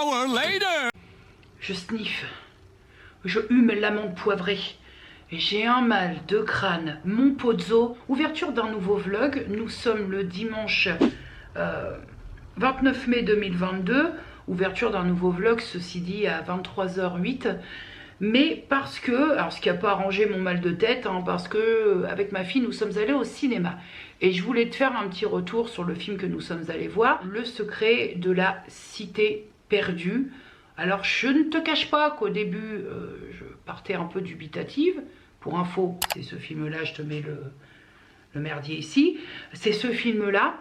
hour later. Je sniffe. Je hume l'amande poivrée. J'ai un mal de crâne, mon pozzo. Ouverture d'un nouveau vlog. Nous sommes le dimanche 29 mai 2022. Ouverture d'un nouveau vlog, ceci dit à 23h08. Mais parce que, alors ce qui n'a pas arrangé mon mal de tête, hein, parce que avec ma fille nous sommes allés au cinéma. Et je voulais te faire un petit retour sur le film que nous sommes allés voir, Le secret de la cité perdue. Alors je ne te cache pas qu'au début je partais un peu dubitative. Pour info, c'est ce film-là, je te mets le merdier ici. C'est ce film-là.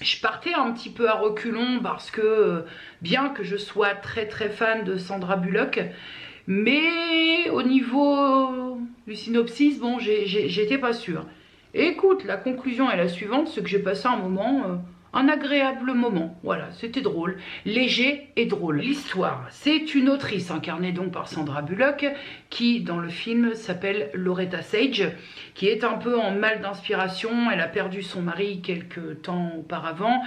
Je partais un petit peu à reculons parce que bien que je sois très très fan de Sandra Bullock, mais au niveau du synopsis, bon, j'étais pas sûre. Et écoute, la conclusion est la suivante, c'est que j'ai passé un moment, un agréable moment. Voilà, c'était drôle, léger et drôle. L'histoire, c'est une autrice incarnée donc par Sandra Bullock, qui dans le film s'appelle Loretta Sage, qui est un peu en mal d'inspiration. Elle a perdu son mari quelques temps auparavant,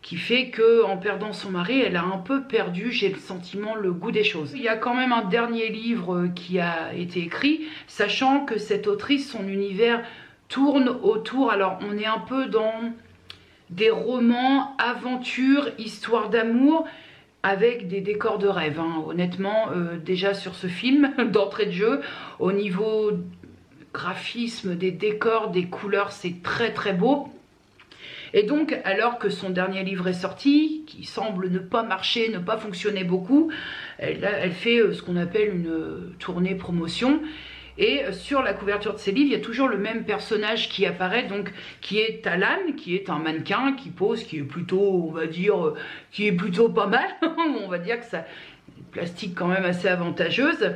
qui fait que en perdant son mari, elle a un peu perdu, j'ai le sentiment, le goût des choses. Il y a quand même un dernier livre qui a été écrit, sachant que cette autrice, son univers tourne autour, alors on est un peu dans des romans, aventures, histoires d'amour, avec des décors de rêve, hein. Honnêtement, déjà sur ce film, d'entrée de jeu, au niveau graphisme, des décors, des couleurs, c'est très très beau. Et donc, alors que son dernier livre est sorti, qui semble ne pas marcher, ne pas fonctionner beaucoup, elle fait ce qu'on appelle une tournée promotion. Et sur la couverture de ses livres, il y a toujours le même personnage qui apparaît, donc qui est Alan, qui est un mannequin, qui pose, qui est plutôt, on va dire, qui est plutôt pas mal. On va dire que ça, plastique quand même assez avantageuse,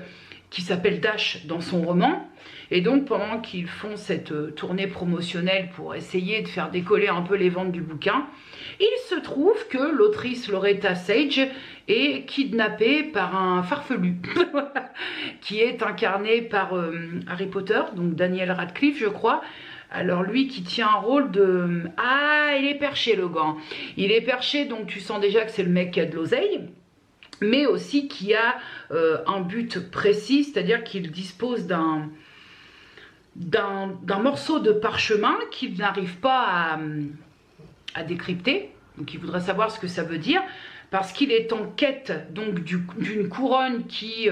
qui s'appelle Dash dans son roman. Et donc pendant qu'ils font cette tournée promotionnelle pour essayer de faire décoller un peu les ventes du bouquin, il se trouve que l'autrice Loretta Sage est kidnappée par un farfelu qui est incarné par Harry Potter, donc Daniel Radcliffe je crois. Alors lui qui tient un rôle de... Ah, il est perché le gars. Il est perché, donc tu sens déjà que c'est le mec qui a de l'oseille, mais aussi qui a un but précis, c'est-à-dire qu'il dispose d'un morceau de parchemin qu'il n'arrive pas à décrypter. Donc il voudrait savoir ce que ça veut dire, parce qu'il est en quête donc d'une couronne qui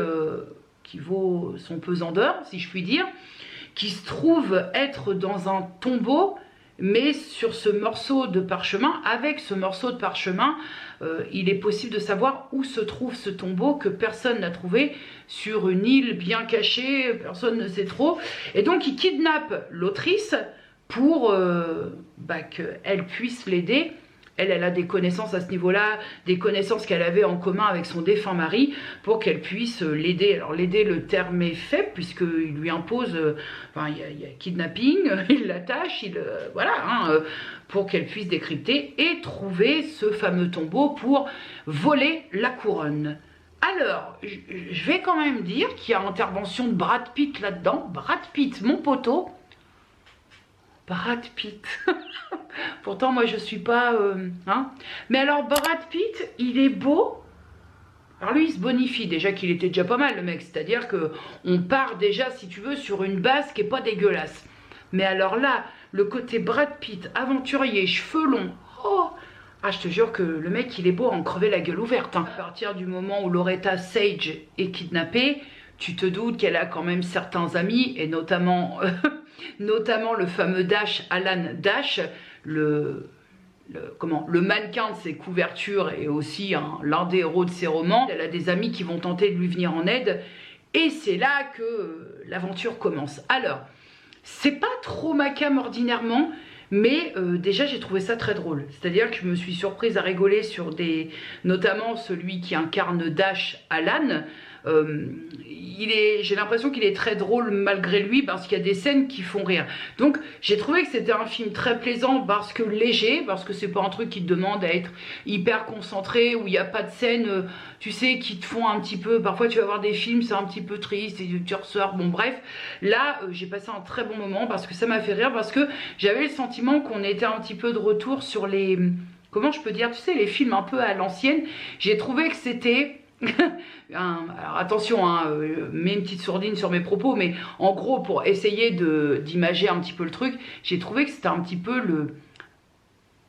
vaut son pesant d'or, si je puis dire, qui se trouve être dans un tombeau, mais sur ce morceau de parchemin, avec ce morceau de parchemin, il est possible de savoir où se trouve ce tombeau que personne n'a trouvé, sur une île bien cachée, personne ne sait trop. Et donc il kidnappe l'autrice pour qu'elle puisse l'aider. Elle a des connaissances à ce niveau-là, des connaissances qu'elle avait en commun avec son défunt mari, pour qu'elle puisse l'aider. Alors l'aider, le terme est faible, puisqu'il lui impose, enfin il y a kidnapping, il l'attache, voilà, hein, pour qu'elle puisse décrypter et trouver ce fameux tombeau pour voler la couronne. Alors, je vais quand même dire qu'il y a intervention de Brad Pitt là-dedans. Brad Pitt, mon poteau. Brad Pitt. Pourtant, moi, je suis pas... hein. Mais alors, Brad Pitt, il est beau. Alors lui, il se bonifie. Déjà qu'il était déjà pas mal, le mec. C'est-à-dire qu'on part déjà, si tu veux, sur une base qui est pas dégueulasse. Mais alors là, le côté Brad Pitt, aventurier, cheveux longs. Oh, ah, je te jure que le mec, il est beau à en crever la gueule ouverte. Hein. À partir du moment où Loretta Sage est kidnappée, tu te doutes qu'elle a quand même certains amis, et notamment, notamment le fameux Dash, Alan Dash, le mannequin de ses couvertures et aussi l'un des héros de ses romans. Elle a des amis qui vont tenter de lui venir en aide, et c'est là que l'aventure commence. Alors, c'est pas trop ma came ordinairement, mais déjà j'ai trouvé ça très drôle. C'est-à-dire que je me suis surprise à rigoler sur notamment celui qui incarne Dash, Alan. J'ai l'impression qu'il est très drôle malgré lui, parce qu'il y a des scènes qui font rire. Donc j'ai trouvé que c'était un film très plaisant, parce que léger, parce que c'est pas un truc qui te demande à être hyper concentré, où il n'y a pas de scènes, tu sais, qui te font un petit peu... Parfois tu vas voir des films, c'est un petit peu triste, et tu ressors, bon bref. Là, j'ai passé un très bon moment, parce que ça m'a fait rire, parce que j'avais le sentiment qu'on était un petit peu de retour sur les... comment je peux dire, tu sais, les films un peu à l'ancienne. J'ai trouvé que c'était... alors attention, hein, mets une petite sourdine sur mes propos, mais en gros, pour essayer d'imager un petit peu le truc, j'ai trouvé que c'était un petit peu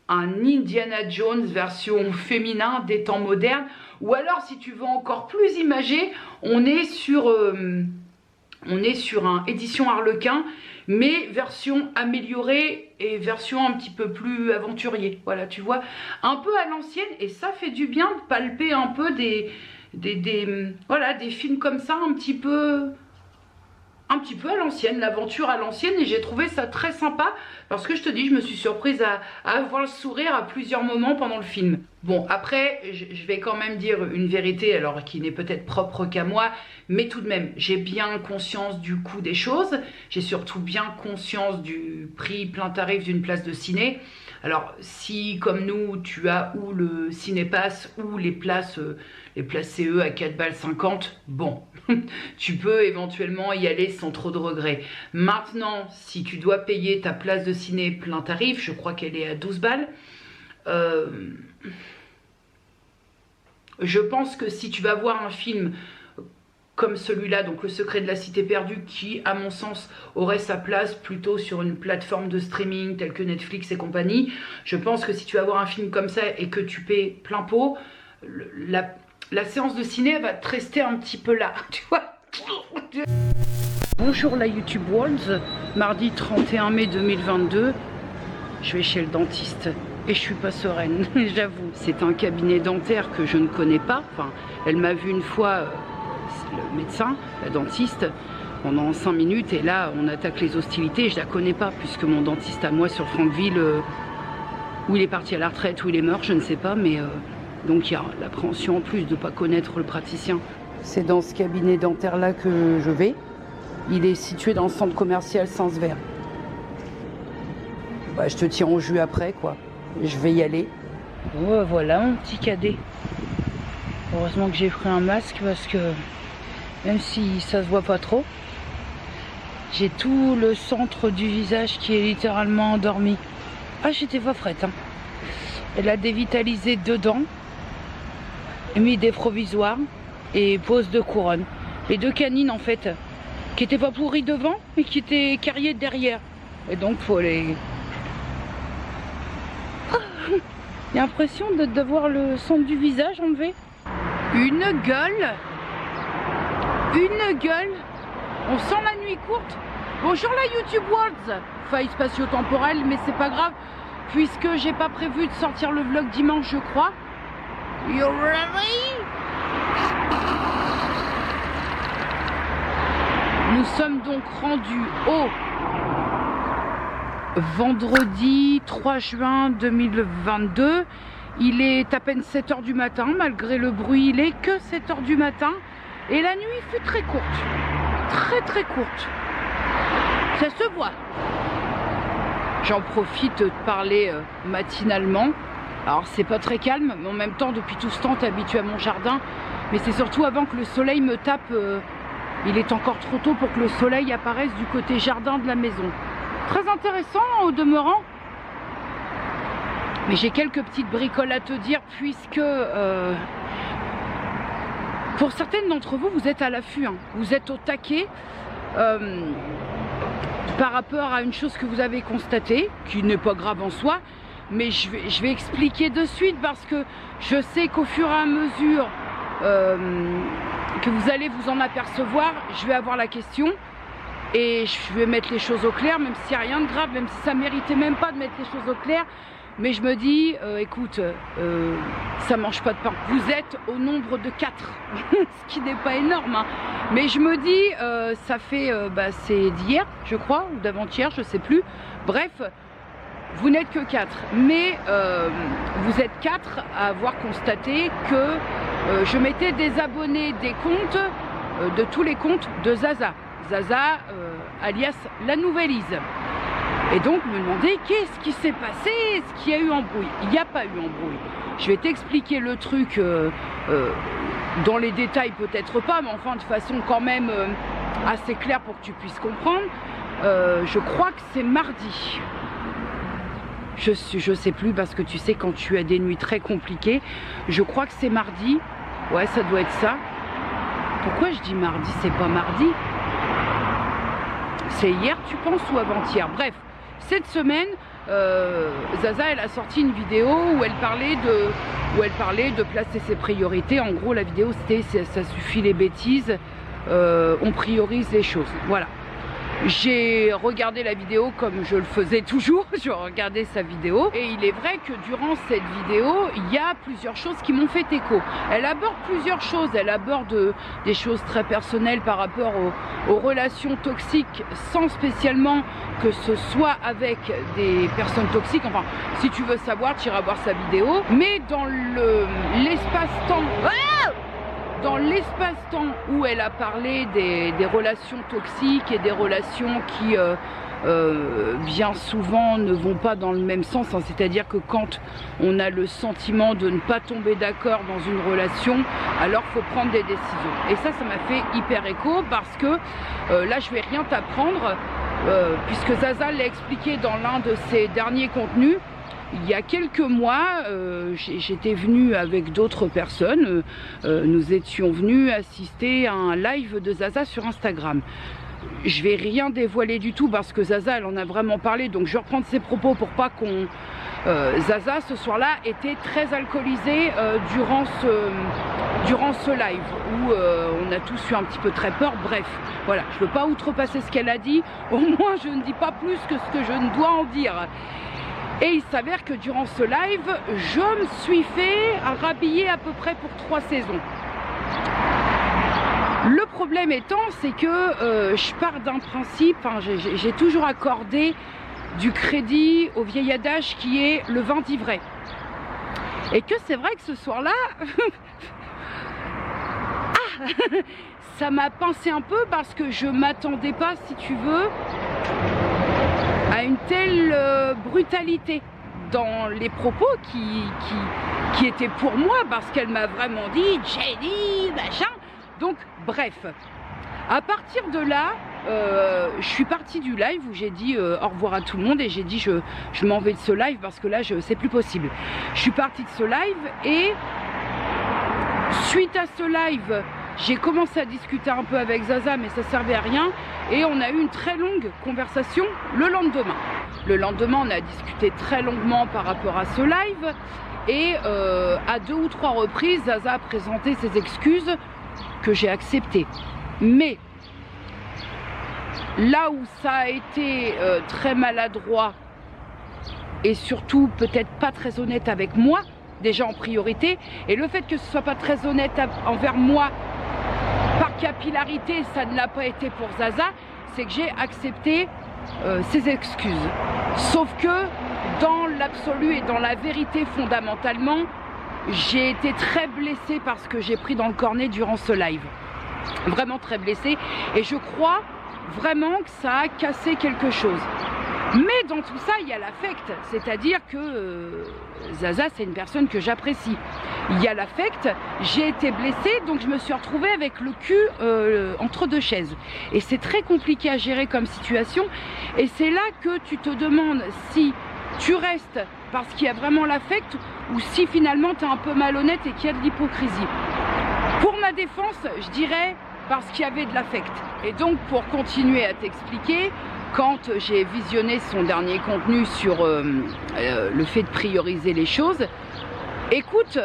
un Indiana Jones version féminin des temps modernes. Ou alors, si tu veux encore plus imager, on est sur un édition Harlequin, mais version améliorée et version un petit peu plus aventurier. Voilà, tu vois, un peu à l'ancienne, et ça fait du bien de palper un peu voilà, des films comme ça, un petit peu à l'ancienne, l'aventure à l'ancienne, et j'ai trouvé ça très sympa parce que je te dis, je me suis surprise à avoir le sourire à plusieurs moments pendant le film. Bon, après, je vais quand même dire une vérité, alors qui n'est peut-être propre qu'à moi, mais tout de même, j'ai bien conscience du coût des choses, j'ai surtout bien conscience du prix plein tarif d'une place de ciné. Alors, si, comme nous, tu as ou le Cinépass ou les places CE à 4,50 balles, bon, tu peux éventuellement y aller sans trop de regrets. Maintenant, si tu dois payer ta place de ciné plein tarif, je crois qu'elle est à 12 balles, je pense que si tu vas voir un film comme celui-là, donc Le Secret de la Cité Perdue, qui, à mon sens, aurait sa place plutôt sur une plateforme de streaming telle que Netflix et compagnie, je pense que si tu vas voir un film comme ça et que tu paies plein pot, la séance de ciné va te rester un petit peu là, tu vois. Bonjour la YouTube World, mardi 31 mai 2022, je vais chez le dentiste et je suis pas sereine, j'avoue. C'est un cabinet dentaire que je ne connais pas, enfin, elle m'a vu une fois... le médecin, la dentiste, pendant 5 minutes, et là on attaque les hostilités. Je la connais pas puisque mon dentiste à moi sur Franqueville, où il est parti à la retraite, où il est mort, je ne sais pas, mais donc il y a l'appréhension en plus de ne pas connaître le praticien. C'est dans ce cabinet dentaire là que je vais. Il est situé dans le centre commercial Sens-Vert. Bah, je te tiens au jus après quoi, je vais y aller. Oh, voilà mon petit cadet. Heureusement que j'ai pris un masque parce que même si ça se voit pas trop, j'ai tout le centre du visage qui est littéralement endormi. Ah, j'étais pas prête, hein. Elle a dévitalisé dedans, mis des provisoires et pose de couronne. Les 2 canines en fait, qui étaient pas pourries devant, mais qui étaient carriées derrière. Et donc faut les... Ah, j'ai l'impression d'avoir le centre du visage enlevé. Une gueule, on sent la nuit courte. Bonjour la YouTube Worlds, faille spatio-temporelle, mais c'est pas grave puisque j'ai pas prévu de sortir le vlog dimanche, je crois. You ready? Nous sommes donc rendus au vendredi 3 juin 2022. Il est à peine 7 h du matin, malgré le bruit, il est que 7 h du matin. Et la nuit fut très courte, très courte. Ça se voit. J'en profite de parler matinalement. Alors c'est pas très calme, mais en même temps, depuis tout ce temps, t'es habitué à mon jardin. Mais c'est surtout avant que le soleil me tape, il est encore trop tôt pour que le soleil apparaisse du côté jardin de la maison. Très intéressant au demeurant. Mais j'ai quelques petites bricoles à te dire puisque pour certaines d'entre vous, vous êtes à l'affût, hein. Vous êtes au taquet par rapport à une chose que vous avez constatée, qui n'est pas grave en soi, mais je vais expliquer de suite parce que je sais qu'au fur et à mesure que vous allez vous en apercevoir, je vais avoir la question et je vais mettre les choses au clair, même s'il n'y a rien de grave, même si ça méritait même pas de mettre les choses au clair. Mais je me dis, écoute, ça mange pas de pain. Vous êtes au nombre de 4, ce qui n'est pas énorme, hein. Mais je me dis, ça fait, c'est d'hier, je crois, ou d'avant-hier, je sais plus. Bref, vous n'êtes que 4. Mais vous êtes 4 à avoir constaté que je m'étais désabonnée des comptes, de tous les comptes de Zaza. Zaza, alias la Nouvelle Lise. Et donc me demander qu'est-ce qui s'est passé, est-ce qu'il y a eu embrouille. Il n'y a pas eu embrouille. Je vais t'expliquer le truc dans les détails, peut-être pas, mais enfin de façon quand même assez claire pour que tu puisses comprendre. Je crois que c'est mardi. Je sais plus parce que tu sais quand tu as des nuits très compliquées. Je crois que c'est mardi. Ouais, ça doit être ça. Pourquoi je dis mardi? C'est pas mardi. C'est hier, tu penses, ou avant-hier? Bref, cette semaine, Zaza, elle a sorti une vidéo où elle parlait de placer ses priorités. En gros, la vidéo, c'était ça suffit les bêtises, on priorise les choses. Voilà. J'ai regardé la vidéo comme je le faisais toujours, je regardais sa vidéo et il est vrai que durant cette vidéo, il y a plusieurs choses qui m'ont fait écho. Elle aborde plusieurs choses, elle aborde des choses très personnelles par rapport aux relations toxiques sans spécialement que ce soit avec des personnes toxiques. Enfin, si tu veux savoir, tu iras voir sa vidéo. Mais dans l'espace-temps... Dans l'espace-temps où elle a parlé des relations toxiques et des relations qui bien souvent ne vont pas dans le même sens, hein, c'est-à-dire que quand on a le sentiment de ne pas tomber d'accord dans une relation, alors il faut prendre des décisions. Et ça m'a fait hyper écho parce que là je vais rien t'apprendre puisque Zaza l'a expliqué dans l'un de ses derniers contenus. Il y a quelques mois, j'étais venue avec d'autres personnes, nous étions venus assister à un live de Zaza sur Instagram. Je vais rien dévoiler du tout parce que Zaza, elle en a vraiment parlé, donc je vais reprendre ses propos pour pas qu'on... Zaza, ce soir-là, était très alcoolisée durant ce live où on a tous eu un petit peu très peur. Bref, voilà, je ne veux pas outrepasser ce qu'elle a dit, au moins je ne dis pas plus que ce que je ne dois en dire. Et il s'avère que durant ce live, je me suis fait rhabiller à peu près pour 3 saisons. Le problème étant, c'est que je pars d'un principe, hein, j'ai toujours accordé du crédit au vieil adage qui est le vin d'ivraie. Et que c'est vrai que ce soir-là, ça m'a pincé un peu parce que je m'attendais pas, si tu veux, à une telle brutalité dans les propos qui étaient pour moi, parce qu'elle m'a vraiment dit « Jenny, machin ». Donc bref, à partir de là, je suis partie du live où j'ai dit au revoir à tout le monde et j'ai dit je m'en vais de ce live parce que là c'est plus possible. Je suis partie de ce live et suite à ce live, j'ai commencé à discuter un peu avec Zaza, mais ça servait à rien. Et on a eu une très longue conversation le lendemain. Le lendemain, on a discuté très longuement par rapport à ce live. Et à 2 ou 3 reprises, Zaza a présenté ses excuses que j'ai acceptées. Mais là où ça a été très maladroit et surtout peut-être pas très honnête avec moi, déjà en priorité, et le fait que ce soit pas très honnête envers moi, par capillarité, ça ne l'a pas été pour Zaza, c'est que j'ai accepté ses excuses. Sauf que dans l'absolu et dans la vérité fondamentalement, j'ai été très blessée par ce que j'ai pris dans le cornet durant ce live. Vraiment très blessée. Et je crois vraiment que ça a cassé quelque chose. Mais dans tout ça, il y a l'affect, c'est-à-dire que Zaza, c'est une personne que j'apprécie. Il y a l'affect, j'ai été blessée, donc je me suis retrouvée avec le cul entre 2 chaises. Et c'est très compliqué à gérer comme situation. Et c'est là que tu te demandes si tu restes parce qu'il y a vraiment l'affect ou si finalement tu es un peu malhonnête et qu'il y a de l'hypocrisie. Pour ma défense, je dirais parce qu'il y avait de l'affect. Et donc, pour continuer à t'expliquer, quand j'ai visionné son dernier contenu sur le fait de prioriser les choses, écoute,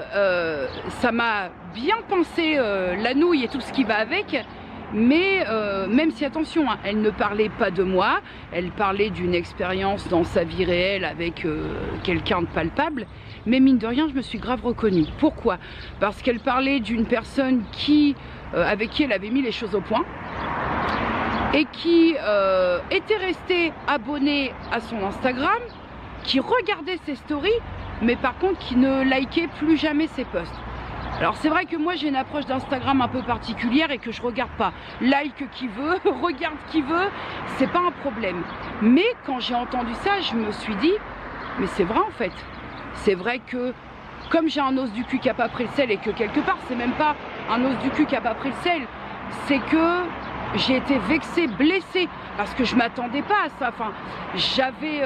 ça m'a bien pensé la nouille et tout ce qui va avec, mais même si, attention, hein, elle ne parlait pas de moi, elle parlait d'une expérience dans sa vie réelle avec quelqu'un de palpable, mais mine de rien, je me suis grave reconnue. Pourquoi? Parce qu'elle parlait d'une personne avec qui elle avait mis les choses au point, et qui était resté abonné à son Instagram, qui regardait ses stories, mais par contre qui ne likait plus jamais ses posts. Alors c'est vrai que moi j'ai une approche d'Instagram un peu particulière et que je regarde pas. Like qui veut, regarde qui veut, c'est pas un problème. Mais quand j'ai entendu ça, je me suis dit, mais c'est vrai en fait. C'est vrai que comme j'ai un os du cul qui a pas pris le sel et que quelque part c'est même pas un os du cul qui a pas pris le sel, c'est que j'ai été vexée, blessée, parce que je m'attendais pas à ça. Enfin, j'avais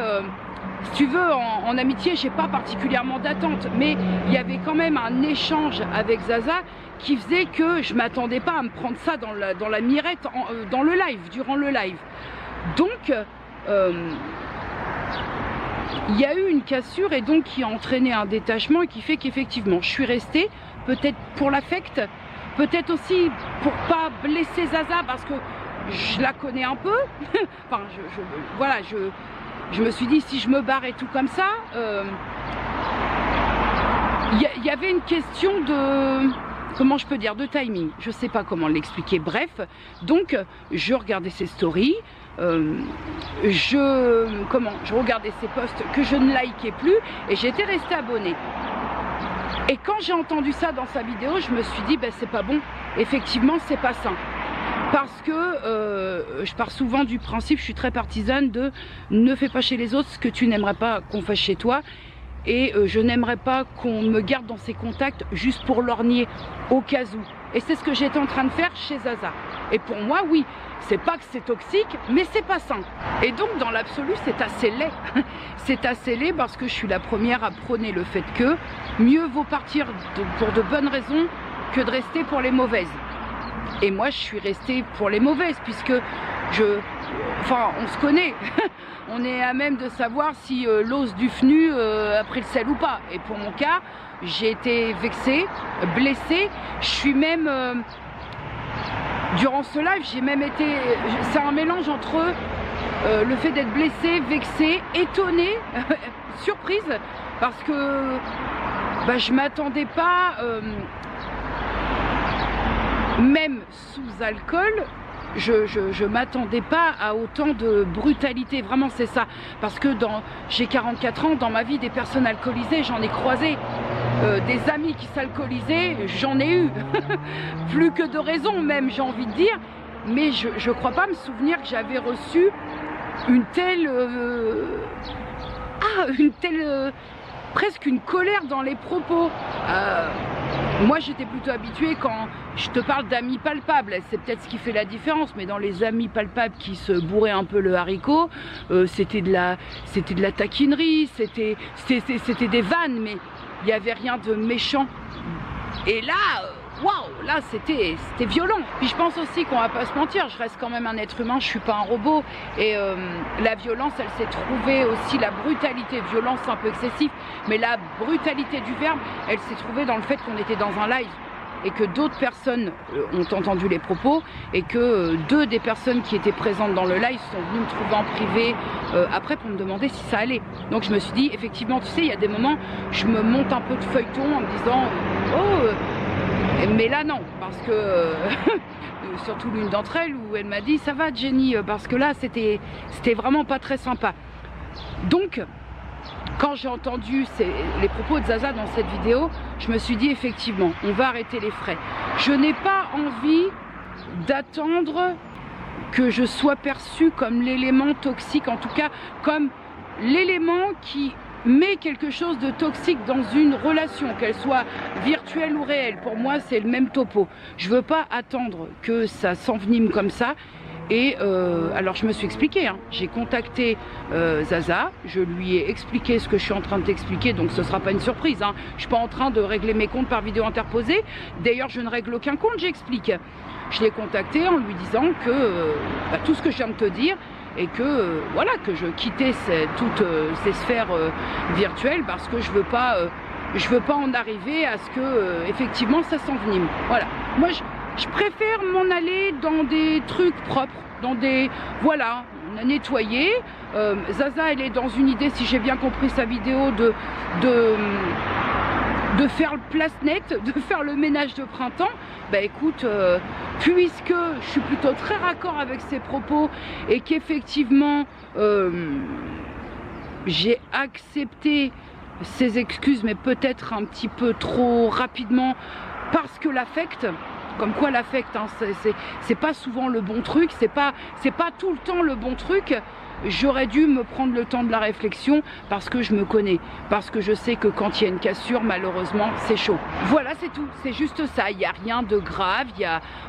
si tu veux, en amitié, j'ai pas particulièrement d'attente, mais il y avait quand même un échange avec Zaza qui faisait que je m'attendais pas à me prendre ça dans la mirette, dans le live, durant le live. Donc, il y a eu une cassure et donc qui a entraîné un détachement et qui fait qu'effectivement, je suis restée, peut-être pour l'affect, peut-être aussi pour pas blesser Zaza parce que je la connais un peu. Enfin, voilà, je me suis dit si je me barre et tout comme ça, il y avait une question de, comment je peux dire, de timing. Je sais pas comment l'expliquer. Bref, donc je regardais ses stories, je regardais ses posts que je ne likais plus et j'étais restée abonnée. Et quand j'ai entendu ça dans sa vidéo, je me suis dit ben c'est pas bon. Effectivement, c'est pas sain. Parce que je pars souvent du principe, je suis très partisane de ne fais pas chez les autres ce que tu n'aimerais pas qu'on fasse chez toi. Et je n'aimerais pas qu'on me garde dans ses contacts juste pour lorgner au cas où. Et c'est ce que j'étais en train de faire chez Zaza. Et pour moi, oui, c'est pas que c'est toxique, mais c'est pas sain. Et donc, dans l'absolu, c'est assez laid. C'est assez laid parce que je suis la première à prôner le fait que mieux vaut partir pour de bonnes raisons que de rester pour les mauvaises. Et moi, je suis restée pour les mauvaises puisque enfin, on se connaît. On est à même de savoir si l'os du FNU a pris le sel ou pas. Et pour mon cas, j'ai été vexée, blessée. Je suis même, durant ce live, j'ai même été, c'est un mélange entre le fait d'être blessée, vexée, étonnée, surprise, parce que bah, je m'attendais pas, même sous alcool, je m'attendais pas à autant de brutalité, vraiment c'est ça, parce que j'ai 44 ans, dans ma vie des personnes alcoolisées, j'en ai croisé, des amis qui s'alcoolisaient, j'en ai eu, plus que de raison même j'ai envie de dire, mais je crois pas me souvenir que j'avais reçu une telle, presque une colère dans les propos. Moi j'étais plutôt habituée quand je te parle d'amis palpables, c'est peut-être ce qui fait la différence, mais dans les amis palpables qui se bourraient un peu le haricot, c'était de la taquinerie, c'était des vannes, mais il n'y avait rien de méchant. Et là, waouh, là c'était violent. Puis je pense aussi qu'on va pas se mentir, je reste quand même un être humain, je suis pas un robot. Et la violence, elle s'est trouvée aussi, la brutalité, violence un peu excessif, mais la brutalité du verbe, elle s'est trouvée dans le fait qu'on était dans un live et que d'autres personnes ont entendu les propos et que deux des personnes qui étaient présentes dans le live sont venues me trouver en privé après pour me demander si ça allait. Donc je me suis dit, effectivement, tu sais, il y a des moments, je me monte un peu de feuilleton en me disant mais là non, parce que surtout l'une d'entre elles où elle m'a dit ça va Jenny, parce que là c'était vraiment pas très sympa. Donc quand j'ai entendu les propos de Zaza dans cette vidéo, je me suis dit effectivement on va arrêter les frais. Je n'ai pas envie d'attendre que je sois perçue comme l'élément toxique, en tout cas comme l'élément qui met quelque chose de toxique dans une relation, qu'elle soit virtuelle ou réelle. Pour moi, c'est le même topo. Je veux pas attendre que ça s'envenime comme ça. Et alors je me suis expliquée, hein. J'ai contacté Zaza, je lui ai expliqué ce que je suis en train de t'expliquer, donc ce sera pas une surprise, hein. Je suis pas en train de régler mes comptes par vidéo interposée. D'ailleurs, je ne règle aucun compte, j'explique. Je l'ai contacté en lui disant que tout ce que je viens de te dire, et que voilà, que je quittais toutes ces sphères virtuelles parce que je veux pas en arriver à ce que effectivement ça s'envenime. Voilà, moi je préfère m'en aller dans des trucs propres, dans des, voilà, on a nettoyé. Zaza, elle est dans une idée, si j'ai bien compris sa vidéo, de faire le place net, de faire le ménage de printemps. Bah écoute, puisque je suis plutôt très raccord avec ses propos et qu'effectivement j'ai accepté ses excuses, mais peut-être un petit peu trop rapidement, parce que l'affect, comme quoi l'affect, hein, c'est pas souvent le bon truc, c'est pas tout le temps le bon truc. J'aurais dû me prendre le temps de la réflexion parce que je me connais, parce que je sais que quand il y a une cassure, malheureusement, c'est chaud. Voilà, c'est tout, c'est juste ça, il n'y a rien de grave,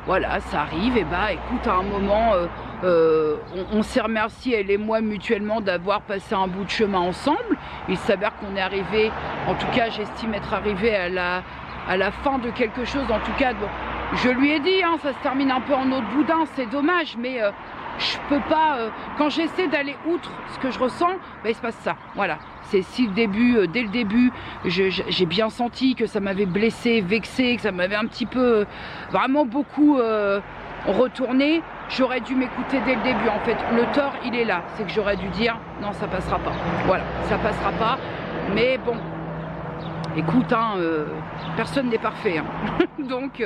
voilà, ça arrive, et bah écoute, à un moment, On s'est remercié, elle et moi, mutuellement, d'avoir passé un bout de chemin ensemble. Il s'avère qu'on est arrivé, en tout cas, j'estime être arrivé à la fin de quelque chose. En tout cas, bon, je lui ai dit, hein, ça se termine un peu en eau de boudin, c'est dommage, mais je peux pas, quand j'essaie d'aller outre ce que je ressens, ben, il se passe ça, voilà. C'est si dès le début, j'ai bien senti que ça m'avait blessé, vexé, que ça m'avait un petit peu, vraiment beaucoup retourné, j'aurais dû m'écouter dès le début. En fait, le tort, il est là, c'est que j'aurais dû dire, non, ça passera pas, voilà, ça passera pas, mais bon, écoute, hein, personne n'est parfait, hein. Donc...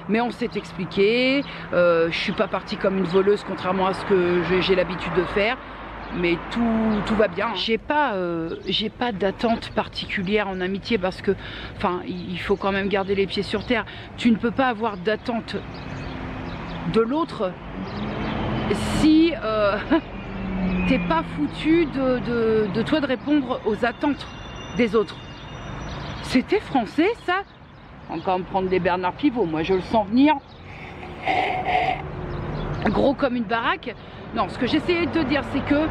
mais on s'est expliqué, je suis pas partie comme une voleuse contrairement à ce que j'ai l'habitude de faire, mais tout va bien. J'ai pas d'attente particulière en amitié parce que, enfin, il faut quand même garder les pieds sur terre. Tu ne peux pas avoir d'attente de l'autre si t'es pas foutu de toi de répondre aux attentes des autres. C'était français ça? Encore me prendre des Bernard Pivot, moi je le sens venir gros comme une baraque. Non, ce que j'essayais de te dire, c'est que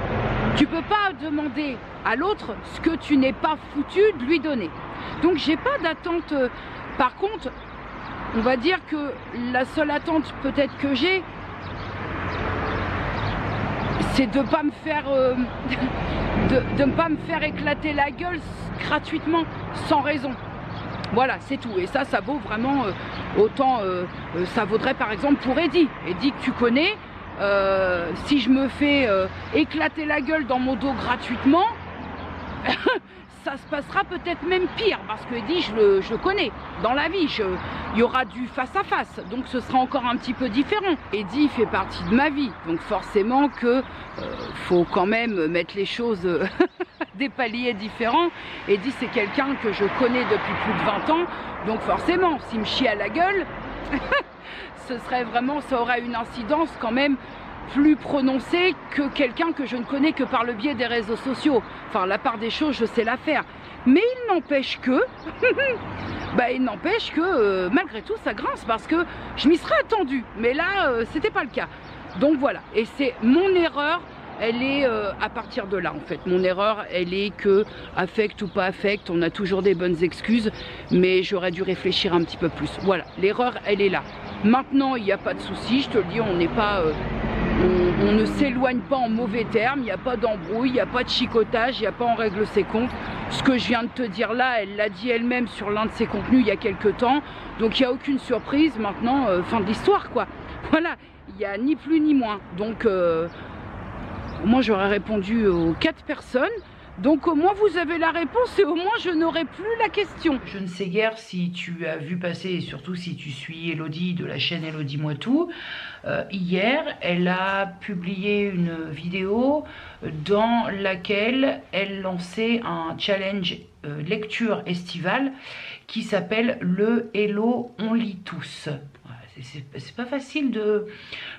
tu peux pas demander à l'autre ce que tu n'es pas foutu de lui donner. Donc j'ai pas d'attente. Par contre, on va dire que la seule attente peut-être que j'ai, c'est de pas me faire de ne pas me faire éclater la gueule gratuitement sans raison. Voilà, c'est tout. Et ça vaut vraiment autant, ça vaudrait par exemple pour Eddie. Eddie que tu connais, si je me fais éclater la gueule dans mon dos gratuitement, ça se passera peut-être même pire, parce que Eddie, je le connais dans la vie, il y aura du face à face, donc ce sera encore un petit peu différent. Eddie fait partie de ma vie, donc forcément que faut quand même mettre les choses des paliers différents. Eddie, c'est quelqu'un que je connais depuis plus de 20 ans, donc forcément, s'il me chie à la gueule, ce serait vraiment, ça aurait une incidence quand même plus prononcée que quelqu'un que je ne connais que par le biais des réseaux sociaux. Enfin, la part des choses, je sais la faire. Mais il n'empêche que, malgré tout, ça grince parce que je m'y serais attendue. Mais là, c'était pas le cas. Donc voilà. Et c'est mon erreur. Elle est à partir de là en fait. Mon erreur, elle est que, affect ou pas affect, on a toujours des bonnes excuses, mais j'aurais dû réfléchir un petit peu plus. Voilà, l'erreur, elle est là. Maintenant, il n'y a pas de souci, je te le dis, on n'est pas, on ne s'éloigne pas en mauvais termes, il n'y a pas d'embrouille, il n'y a pas de chicotage, il n'y a pas on règle ses comptes. Ce que je viens de te dire là, elle l'a dit elle-même sur l'un de ses contenus il y a quelques temps, donc il n'y a aucune surprise. Maintenant, fin de l'histoire quoi. Voilà, il n'y a ni plus ni moins. Donc au moins j'aurais répondu aux 4 personnes. Donc au moins vous avez la réponse et au moins je n'aurai plus la question. Je ne sais guère si tu as vu passer, et surtout si tu suis Elodie de la chaîne Elodie Moi Tout. Hier, elle a publié une vidéo dans laquelle elle lançait un challenge lecture estivale qui s'appelle le Hello on lit tous. C'est pas facile de...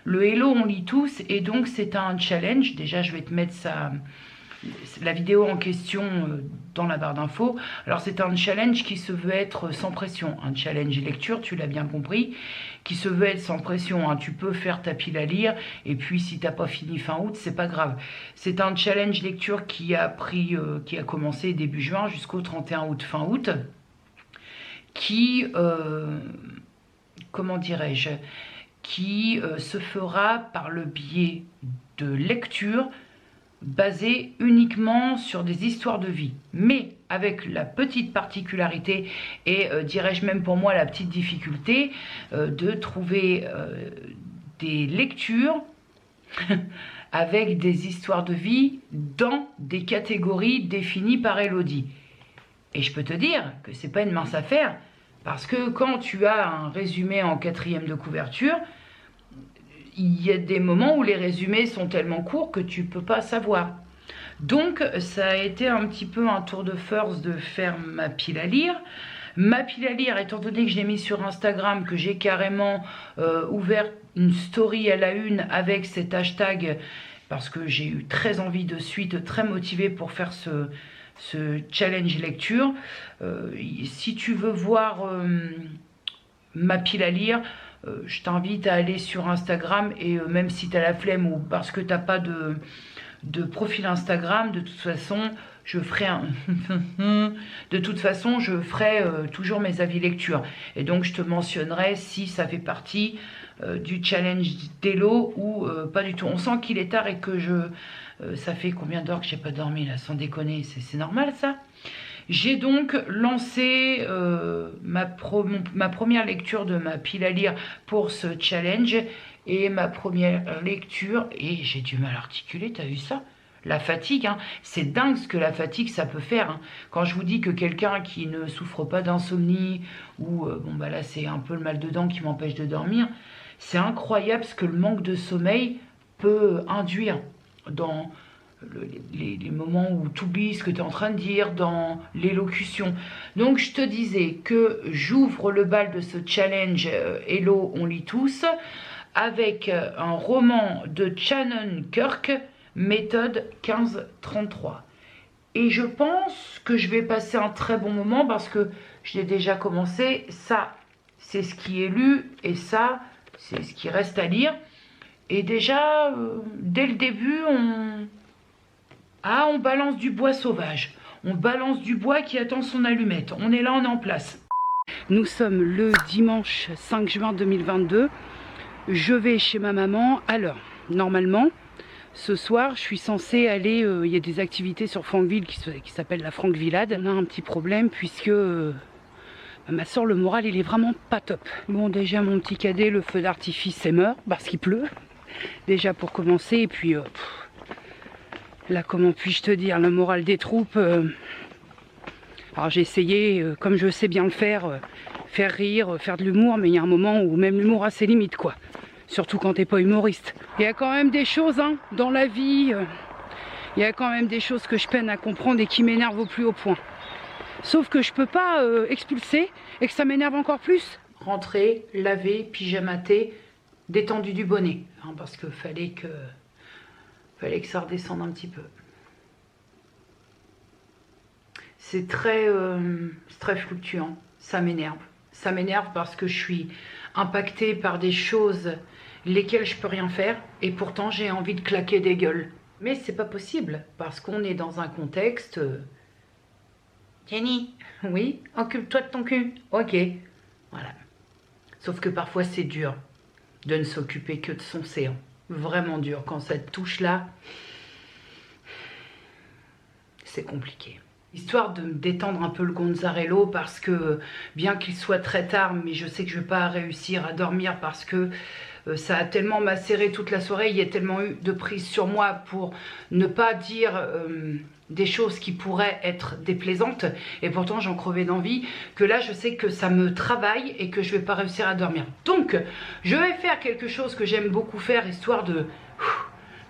Le Hello on lit tous, et donc c'est un challenge. Déjà je vais te mettre la vidéo en question dans la barre d'infos. Alors c'est un challenge qui se veut être sans pression, un challenge lecture, tu l'as bien compris, qui se veut être sans pression, hein. Tu peux faire ta pile à lire et puis si t'as pas fini fin août, c'est pas grave. C'est un challenge lecture qui a commencé début juin jusqu'au 31 août, fin août, qui comment dirais-je, qui se fera par le biais de lecture basée uniquement sur des histoires de vie, mais avec la petite particularité et dirais-je même pour moi la petite difficulté de trouver des lectures avec des histoires de vie dans des catégories définies par Elodie. Et je peux te dire que c'est pas une mince affaire, parce que quand tu as un résumé en 4e de couverture, il y a des moments où les résumés sont tellement courts que tu peux pas savoir. Donc ça a été un petit peu un tour de force de faire ma pile à lire. Ma pile à lire, étant donné que je l'ai mis sur Instagram, que j'ai carrément ouvert une story à la une avec cet hashtag, parce que j'ai eu très envie de suite, très motivée pour faire ce challenge lecture. Si tu veux voir ma pile à lire, je t'invite à aller sur Instagram et même si tu as la flemme ou parce que tu n'as pas de profil Instagram, de toute façon, je ferai toujours mes avis lecture. Et donc, je te mentionnerai si ça fait partie du challenge d'Hello ou pas du tout. On sent qu'il est tard et que ça fait combien d'heures que j'ai pas dormi là, sans déconner, c'est normal ça. J'ai donc lancé ma première lecture de ma pile à lire pour ce challenge. Et ma première lecture, et j'ai du mal à articuler, t'as vu ça? La fatigue, hein, c'est dingue ce que la fatigue ça peut faire. Hein. Quand je vous dis que quelqu'un qui ne souffre pas d'insomnie, ou bon bah là c'est un peu le mal de dents qui m'empêche de dormir, c'est incroyable ce que le manque de sommeil peut induire dans les moments où tu oublies ce que tu es en train de dire, dans l'élocution. Donc je te disais que j'ouvre le bal de ce challenge Hello, on lit tous, avec un roman de Shannon Kirk, méthode 1533. Et je pense que je vais passer un très bon moment parce que je l'ai déjà commencé. Ça, c'est ce qui est lu et ça, c'est ce qui reste à lire. Et déjà, dès le début, on balance du bois sauvage. On balance du bois qui attend son allumette. On est là, on est en place. Nous sommes le dimanche 5 juin 2022. Je vais chez ma maman. Alors, normalement, ce soir, je suis censée aller... il y a des activités sur Francville qui s'appellent la Francvillade. On a un petit problème puisque ma soeur, le moral, il est vraiment pas top. Bon, déjà, mon petit cadet, le feu d'artifice est mort parce qu'il pleut. Déjà pour commencer. Et puis, là, comment puis-je te dire, le moral des troupes... Alors, j'ai essayé, comme je sais bien le faire rire, faire de l'humour, mais il y a un moment où même l'humour a ses limites, quoi. Surtout quand t'es pas humoriste. Il y a quand même des choses hein, dans la vie, il y a quand même des choses que je peine à comprendre et qui m'énervent au plus haut point. Sauf que je peux pas expulser et que ça m'énerve encore plus. Rentrer, laver, pyjamater, détendu du bonnet. Hein, parce que fallait que ça redescende un petit peu. C'est très fluctuant, ça m'énerve. Ça m'énerve parce que je suis impactée par des choses lesquelles je peux rien faire et pourtant j'ai envie de claquer des gueules. Mais c'est pas possible parce qu'on est dans un contexte... Jenny, oui, occupe-toi de ton cul. Ok, voilà. Sauf que parfois c'est dur de ne s'occuper que de son séant. Vraiment dur. Quand ça te touche là, c'est compliqué. Histoire de me détendre un peu le gonzarello parce que bien qu'il soit très tard, mais je sais que je ne vais pas réussir à dormir parce que ça a tellement macéré toute la soirée, il y a tellement eu de prise sur moi pour ne pas dire des choses qui pourraient être déplaisantes et pourtant j'en crevais d'envie que là je sais que ça me travaille et que je ne vais pas réussir à dormir. Donc je vais faire quelque chose que j'aime beaucoup faire histoire de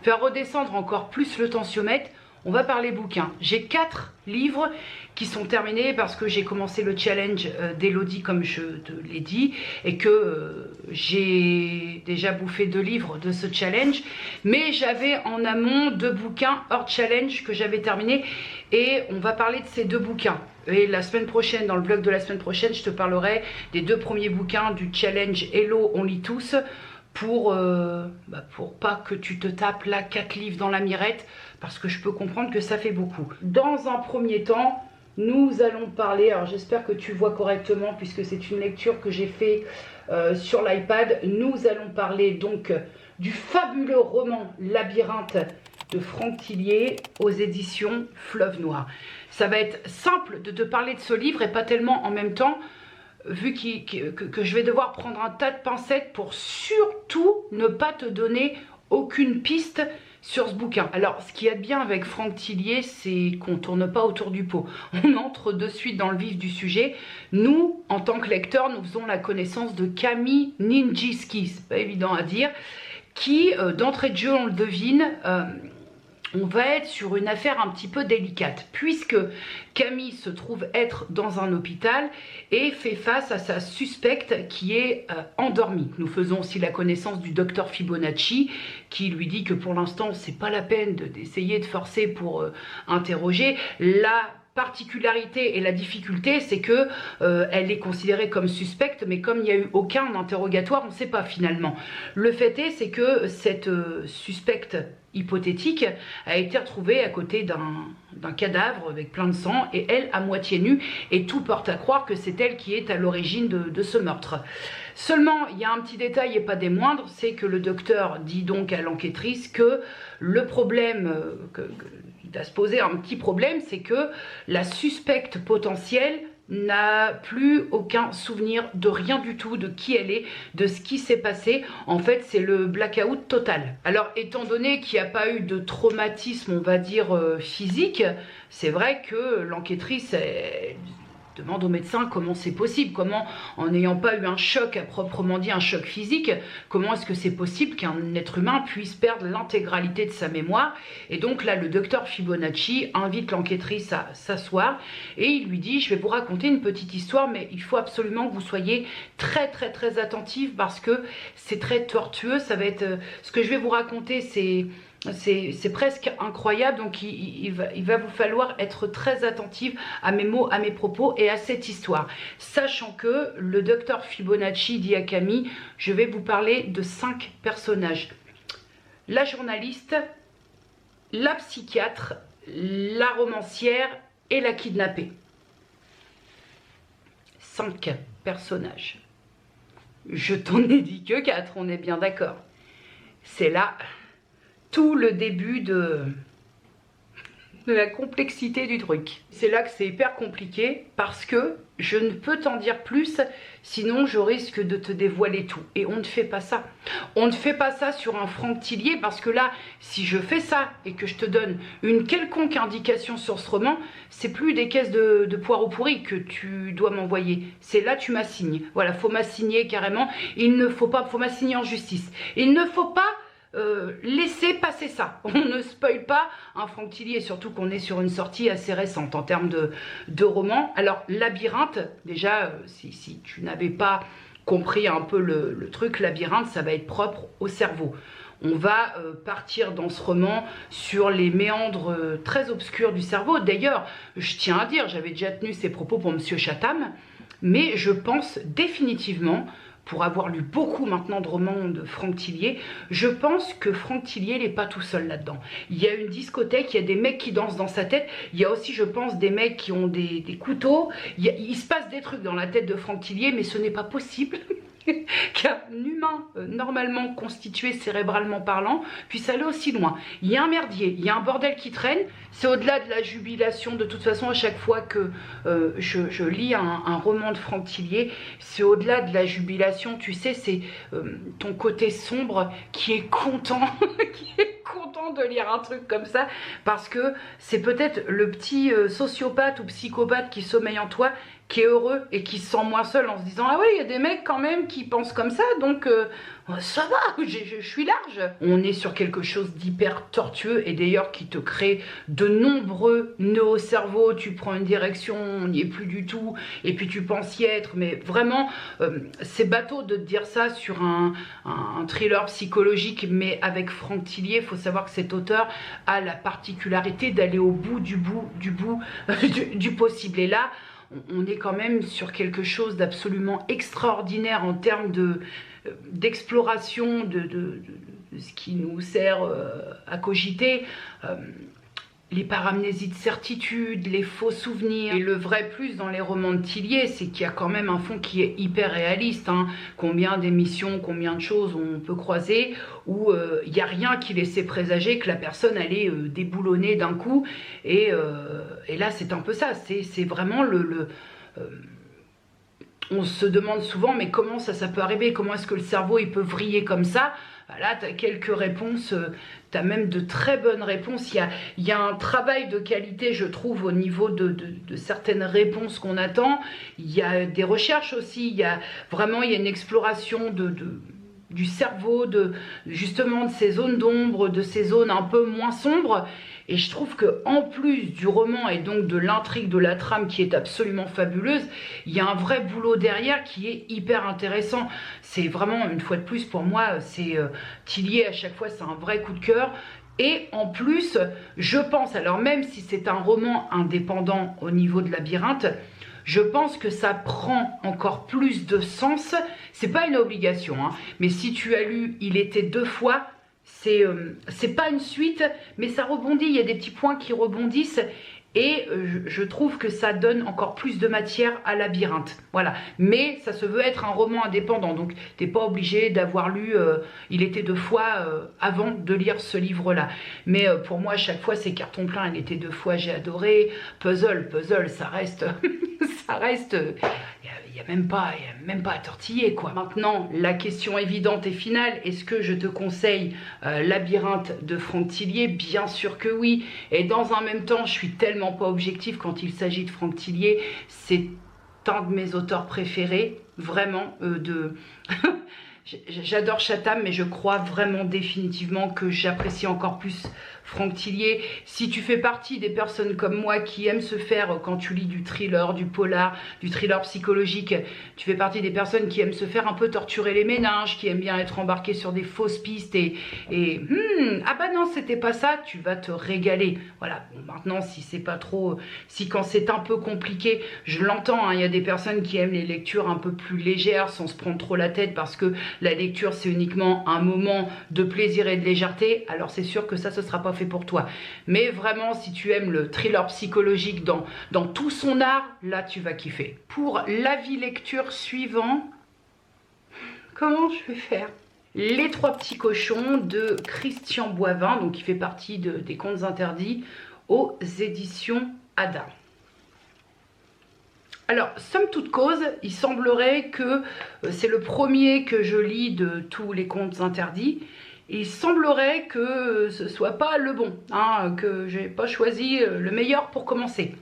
faire redescendre encore plus le tensiomètre. On va parler bouquins. J'ai 4 livres qui sont terminés parce que j'ai commencé le challenge d'Elodie comme je te l'ai dit et que j'ai déjà bouffé 2 livres de ce challenge. Mais j'avais en amont 2 bouquins hors challenge que j'avais terminés et on va parler de ces 2 bouquins. Et la semaine prochaine, dans le vlog de la semaine prochaine, je te parlerai des 2 premiers bouquins du challenge Hello, on lit tous pour pas que tu te tapes là 4 livres dans la mirette parce que je peux comprendre que ça fait beaucoup. Dans un premier temps, nous allons parler, alors j'espère que tu vois correctement puisque c'est une lecture que j'ai fait sur l'iPad. Nous allons parler donc du fabuleux roman Labyrinthe de Franck Tillier aux éditions Fleuve Noir. Ça va être simple de te parler de ce livre et pas tellement en même temps vu que je vais devoir prendre un tas de pincettes pour surtout ne pas te donner aucune piste sur ce bouquin. Alors, ce qu'il y a de bien avec Franck Tillier, c'est qu'on ne tourne pas autour du pot. On entre de suite dans le vif du sujet. Nous, en tant que lecteurs, nous faisons la connaissance de Camille Ninjiski, c'est pas évident à dire, qui, d'entrée de jeu, on le devine, on va être sur une affaire un petit peu délicate puisque Camille se trouve être dans un hôpital et fait face à sa suspecte qui est endormie. Nous faisons aussi la connaissance du docteur Fibonacci qui lui dit que pour l'instant c'est pas la peine d'essayer de forcer pour interroger. La particularité et la difficulté, c'est que elle est considérée comme suspecte, mais comme il n'y a eu aucun interrogatoire, on ne sait pas finalement. Le fait est, c'est que cette suspecte hypothétique a été retrouvée à côté d'un cadavre avec plein de sang, et elle à moitié nue, et tout porte à croire que c'est elle qui est à l'origine de ce meurtre. Seulement, il y a un petit détail et pas des moindres, c'est que le docteur dit donc à l'enquêtrice que le problème, il doit se poser un petit problème, c'est que la suspecte potentielle n'a plus aucun souvenir de rien du tout, de qui elle est, de ce qui s'est passé. En fait, c'est le blackout total. Alors, étant donné qu'il n'y a pas eu de traumatisme, on va dire, physique, c'est vrai que l'enquêtrice demande au médecin comment c'est possible, comment, en n'ayant pas eu un choc à proprement dit, un choc physique, comment est-ce que c'est possible qu'un être humain puisse perdre l'intégralité de sa mémoire. Et donc là, le docteur Fibonacci invite l'enquêtrice à s'asseoir et il lui dit: je vais vous raconter une petite histoire, mais il faut absolument que vous soyez très très très attentifs parce que c'est très tortueux. Ça va être, ce que je vais vous raconter, c'est presque incroyable, donc il va vous falloir être très attentif à mes mots, à mes propos et à cette histoire. Sachant que le docteur Fibonacci dit à Camille: je vais vous parler de 5 personnages. La journaliste, la psychiatre, la romancière et la kidnappée. 5 personnages. Je t'en ai dit que 4, on est bien d'accord. C'est là tout le début de la complexité du truc. C'est là que c'est hyper compliqué parce que je ne peux t'en dire plus, sinon je risque de te dévoiler tout. Et on ne fait pas ça. On ne fait pas ça sur un Franck Tillier parce que là, si je fais ça et que je te donne une quelconque indication sur ce roman, c'est plus des caisses de poireaux pourris que tu dois m'envoyer. C'est là tu m'assignes. Voilà, faut m'assigner carrément. Il ne faut pas, faut m'assigner en justice. Il ne faut pas laissez passer ça. On ne spoil pas un Franck Tillier, surtout qu'on est sur une sortie assez récente en termes de roman. Alors, Labyrinthe, déjà, si tu n'avais pas compris un peu le truc, Labyrinthe, ça va être propre au cerveau. On va partir dans ce roman sur les méandres très obscurs du cerveau. D'ailleurs, je tiens à dire, j'avais déjà tenu ces propos pour Monsieur Chatham, mais je pense définitivement, pour avoir lu beaucoup maintenant de romans de Franck Tillier, je pense que Franck Tillier n'est pas tout seul là-dedans. Il y a une discothèque, il y a des mecs qui dansent dans sa tête, il y a aussi, je pense, des mecs qui ont des couteaux, il se passe des trucs dans la tête de Franck Tillier, mais ce n'est pas possible qu'un humain normalement constitué cérébralement parlant puisse aller aussi loin. Il y a un merdier, il y a un bordel qui traîne. C'est au-delà de la jubilation. De toute façon, à chaque fois que je lis un roman de Franck Tillier, c'est au-delà de la jubilation. Tu sais, c'est ton côté sombre qui est content qui est content de lire un truc comme ça, parce que c'est peut-être le petit sociopathe ou psychopathe qui sommeille en toi, qui est heureux et qui se sent moins seul en se disant: ah oui, il y a des mecs quand même qui pensent comme ça, donc ça va, je suis large. On est sur quelque chose d'hyper tortueux et d'ailleurs qui te crée de nombreux nœuds au cerveau. Tu prends une direction, on n'y est plus du tout, et puis tu penses y être, mais vraiment c'est bateau de te dire ça sur un thriller psychologique, mais avec Franck Tillier, il faut savoir que cet auteur a la particularité d'aller au bout du possible. Et là, on est quand même sur quelque chose d'absolument extraordinaire en termes d'exploration de ce qui nous sert à cogiter. Les paramnésies de certitude, les faux souvenirs. Et le vrai plus dans les romans de Tillier, c'est qu'il y a quand même un fond qui est hyper réaliste. Hein. Combien d'émissions, combien de choses on peut croiser où il n'y a rien qui laissait présager que la personne allait déboulonner d'un coup. Et là, c'est un peu ça. C'est vraiment on se demande souvent, mais comment ça peut arriver? Comment est-ce que le cerveau il peut vriller comme ça? Là, tu as quelques réponses, tu as même de très bonnes réponses. Il y a un travail de qualité, je trouve, au niveau de certaines réponses qu'on attend. Il y a des recherches aussi, il y a une exploration du cerveau, justement de ces zones d'ombre, de ces zones un peu moins sombres. Et je trouve que en plus du roman et donc de l'intrigue, de la trame qui est absolument fabuleuse, il y a un vrai boulot derrière qui est hyper intéressant. C'est vraiment, une fois de plus, pour moi, c'est Tillier, à chaque fois, c'est un vrai coup de cœur. Et en plus, je pense, alors même si c'est un roman indépendant au niveau de Labyrinthe, je pense que ça prend encore plus de sens. C'est pas une obligation, hein, mais si tu as lu Il était deux fois, c'est pas une suite, mais ça rebondit, il y a des petits points qui rebondissent. Et je trouve que ça donne encore plus de matière à Labyrinthe. Voilà. Mais ça se veut être un roman indépendant. Donc, t'es pas obligé d'avoir lu Il était deux fois avant de lire ce livre-là. Mais pour moi, à chaque fois, c'est carton plein. Il était deux fois, j'ai adoré. Puzzle, ça reste... ça reste... Il n'y a même pas à tortiller, quoi. Maintenant, la question évidente et finale, est-ce que je te conseille Labyrinthe de Franck Tillier? Bien sûr que oui. Et dans un même temps, je suis tellement pas objective quand il s'agit de Franck Tillier. C'est un de mes auteurs préférés, vraiment, J'adore Chatham, mais je crois vraiment définitivement que j'apprécie encore plus Franck Tillier. Si tu fais partie des personnes comme moi qui aiment se faire, quand tu lis du thriller, du polar, du thriller psychologique, tu fais partie des personnes qui aiment se faire un peu torturer les méninges, qui aiment bien être embarquées sur des fausses pistes ah bah non, c'était pas ça, tu vas te régaler. Voilà, bon, maintenant, si c'est pas trop, si quand c'est un peu compliqué, je l'entends, hein, il y a des personnes qui aiment les lectures un peu plus légères, sans se prendre trop la tête, parce que la lecture, c'est uniquement un moment de plaisir et de légèreté, alors c'est sûr que ça, ce sera pas fait pour toi. Mais vraiment, si tu aimes le thriller psychologique dans tout son art, là, tu vas kiffer. Pour l'avis lecture suivant, comment je vais faire? Les trois petits cochons de Christian Boivin, donc qui fait partie des contes interdits aux éditions Ada. Alors, somme toute cause, il semblerait que c'est le premier que je lis de tous les contes interdits. Et il semblerait que ce soit pas le bon, hein, que j'ai pas choisi le meilleur pour commencer.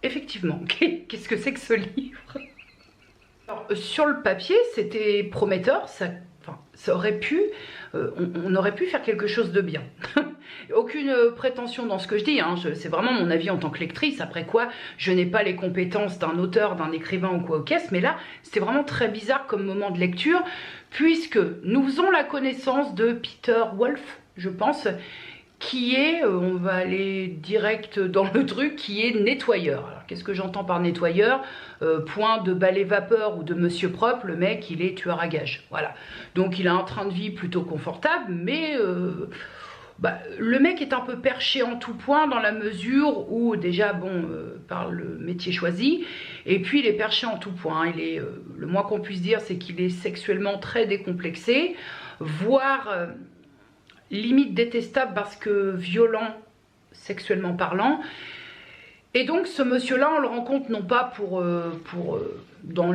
Effectivement, qu'est-ce que c'est que ce livre? Alors, sur le papier, c'était prometteur, ça aurait pu, on aurait pu faire quelque chose de bien. Aucune prétention dans ce que je dis, hein, c'est vraiment mon avis en tant que lectrice, après quoi je n'ai pas les compétences d'un auteur, d'un écrivain ou quoi au caisse, mais là c'était vraiment très bizarre comme moment de lecture, puisque nous faisons la connaissance de Peter Wolf, je pense, qui est, on va aller direct dans le truc, qui est nettoyeur. Alors qu'est-ce que j'entends par nettoyeur? Point de balai vapeur ou de monsieur propre, le mec il est tueur à gages, voilà. Donc il a un train de vie plutôt confortable, mais le mec est un peu perché en tout point dans la mesure où déjà bon par le métier choisi, et puis il est perché en tout point, il est le moins qu'on puisse dire c'est qu'il est sexuellement très décomplexé, voire limite détestable parce que violent sexuellement parlant. Et donc ce monsieur-là, on le rencontre non pas dans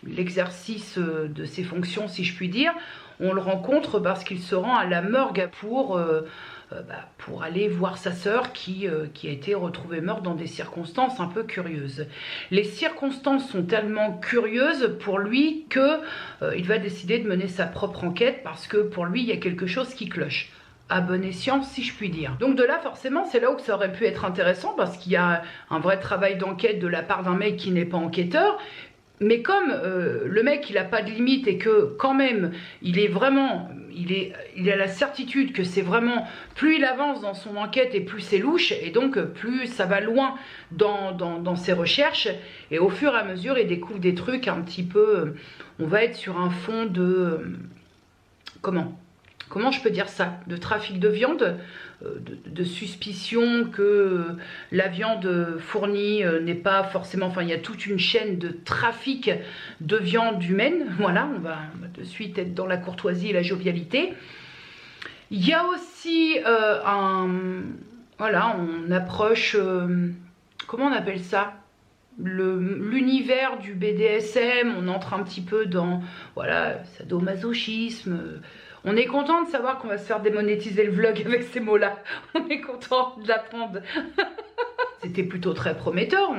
l'exercice de ses fonctions, si je puis dire, on le rencontre parce qu'il se rend à la morgue pour aller voir sa sœur qui a été retrouvée morte dans des circonstances un peu curieuses. Les circonstances sont tellement curieuses pour lui que il va décider de mener sa propre enquête parce que pour lui, il y a quelque chose qui cloche. À bon escient, si je puis dire. Donc de là, forcément, c'est là où ça aurait pu être intéressant parce qu'il y a un vrai travail d'enquête de la part d'un mec qui n'est pas enquêteur. Mais comme le mec, il n'a pas de limite et que quand même, il a la certitude que c'est vraiment, plus il avance dans son enquête et plus c'est louche, et donc plus ça va loin dans ses recherches, et au fur et à mesure, il découvre des trucs un petit peu, on va être sur un fond de, comment je peux dire ça, de trafic de viande, de suspicion que la viande fournie n'est pas forcément... Enfin, il y a toute une chaîne de trafic de viande humaine. Voilà, on va de suite être dans la courtoisie et la jovialité. Il y a aussi voilà, on approche... comment on appelle ça ? L'univers du BDSM, on entre un petit peu dans, voilà, sadomasochisme. On est content de savoir qu'on va se faire démonétiser le vlog avec ces mots-là. On est content de l'apprendre. C'était plutôt très prometteur.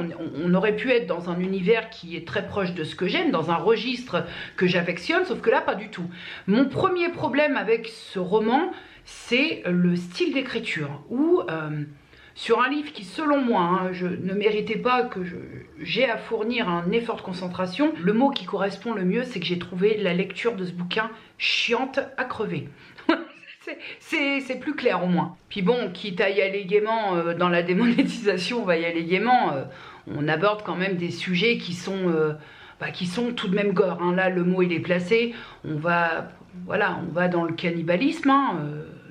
On aurait pu être dans un univers qui est très proche de ce que j'aime, dans un registre que j'affectionne, sauf que là, pas du tout. Mon premier problème avec ce roman, c'est le style d'écriture, où... sur un livre qui, selon moi, hein, je ne méritais pas que j'ai à fournir un effort de concentration, le mot qui correspond le mieux, c'est que j'ai trouvé la lecture de ce bouquin chiante à crever. C'est plus clair au moins. Puis bon, quitte à y aller gaiement dans la démonétisation, on va y aller gaiement. On aborde quand même des sujets qui sont tout de même gore. Hein. Là, le mot il est placé. On va dans le cannibalisme. Hein,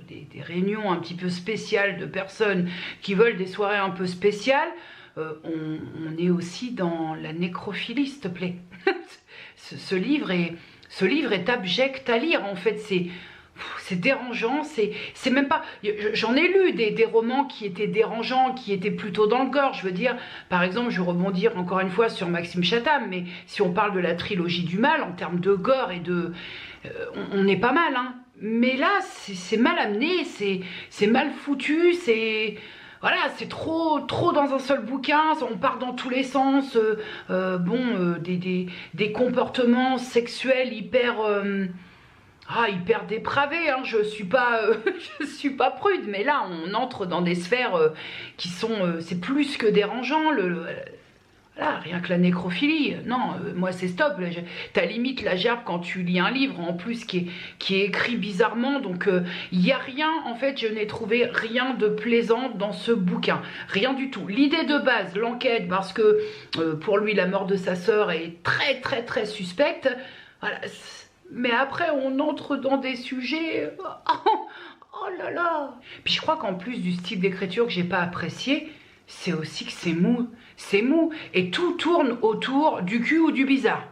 des réunions un petit peu spéciales de personnes qui veulent des soirées un peu spéciales. On est aussi dans la nécrophilie, s'il te plaît. ce livre est abject à lire. En fait, c'est dérangeant, c'est même pas... J'en ai lu des romans qui étaient dérangeants, qui étaient plutôt dans le gore. Je veux dire, par exemple, je vais rebondir encore une fois sur Maxime Chatham, mais si on parle de la trilogie du mal, en termes de gore et de... on est pas mal, hein. Mais là, c'est mal amené, c'est mal foutu, c'est... Voilà, c'est trop dans un seul bouquin, on part dans tous les sens, des comportements sexuels hyper dépravés, hein. Je suis pas prude, mais là on entre dans des sphères qui sont, c'est plus que dérangeant, voilà, rien que la nécrophilie, non, moi c'est stop, t'as limite la gerbe quand tu lis un livre, en plus qui est écrit bizarrement, donc il n'y a rien, en fait, je n'ai trouvé rien de plaisant dans ce bouquin, rien du tout. L'idée de base, l'enquête, parce que pour lui la mort de sa sœur est très très très suspecte, voilà, mais après on entre dans des sujets, oh là là. Puis je crois qu'en plus du style d'écriture que j'ai pas apprécié, c'est aussi que c'est mou, et tout tourne autour du cul ou du bizarre.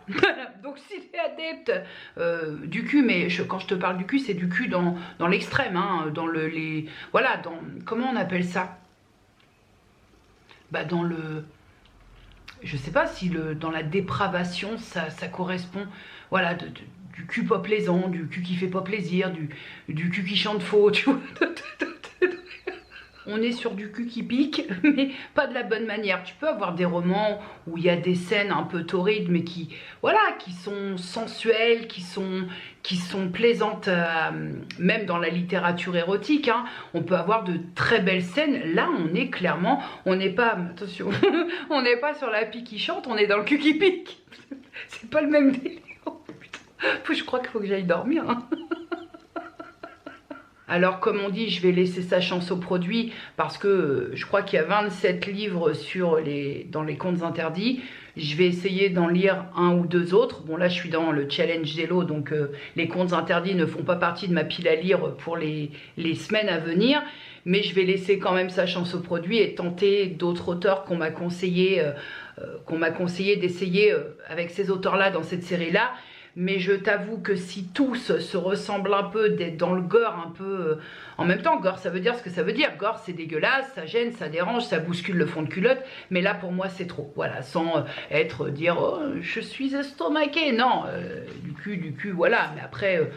Donc si tu es adepte du cul, mais quand je te parle du cul, c'est du cul dans l'extrême, hein, voilà, comment on appelle ça? Bah dans le... Je sais pas si dans la dépravation, ça correspond, voilà, du cul pas plaisant, du cul qui fait pas plaisir, du cul qui chante faux, tu vois. On est sur du cul qui pique, mais pas de la bonne manière. Tu peux avoir des romans où il y a des scènes un peu torrides, mais qui sont sensuelles, qui sont plaisantes, même dans la littérature érotique. Hein. On peut avoir de très belles scènes. Là, on n'est pas, attention, on n'est pas sur la pique qui chante, on est dans le cul qui pique. C'est pas le même délire. Oh, putain. Je crois qu'il faut que j'aille dormir. Hein. Alors comme on dit, je vais laisser sa chance au produit parce que je crois qu'il y a 27 livres dans les contes interdits. Je vais essayer d'en lire un ou deux autres. Bon là je suis dans le challenge Zelo, donc les contes interdits ne font pas partie de ma pile à lire pour les semaines à venir. Mais je vais laisser quand même sa chance au produit et tenter d'autres auteurs qu'on m'a conseillé d'essayer avec ces auteurs-là dans cette série-là. Mais je t'avoue que si tous se ressemblent un peu, d'être dans le gore un peu... en même temps, gore, ça veut dire ce que ça veut dire. Gore, c'est dégueulasse, ça gêne, ça dérange, ça bouscule le fond de culotte. Mais là, pour moi, c'est trop. Voilà, sans dire « Oh, je suis estomaqué ». Non, du cul, voilà. Mais après,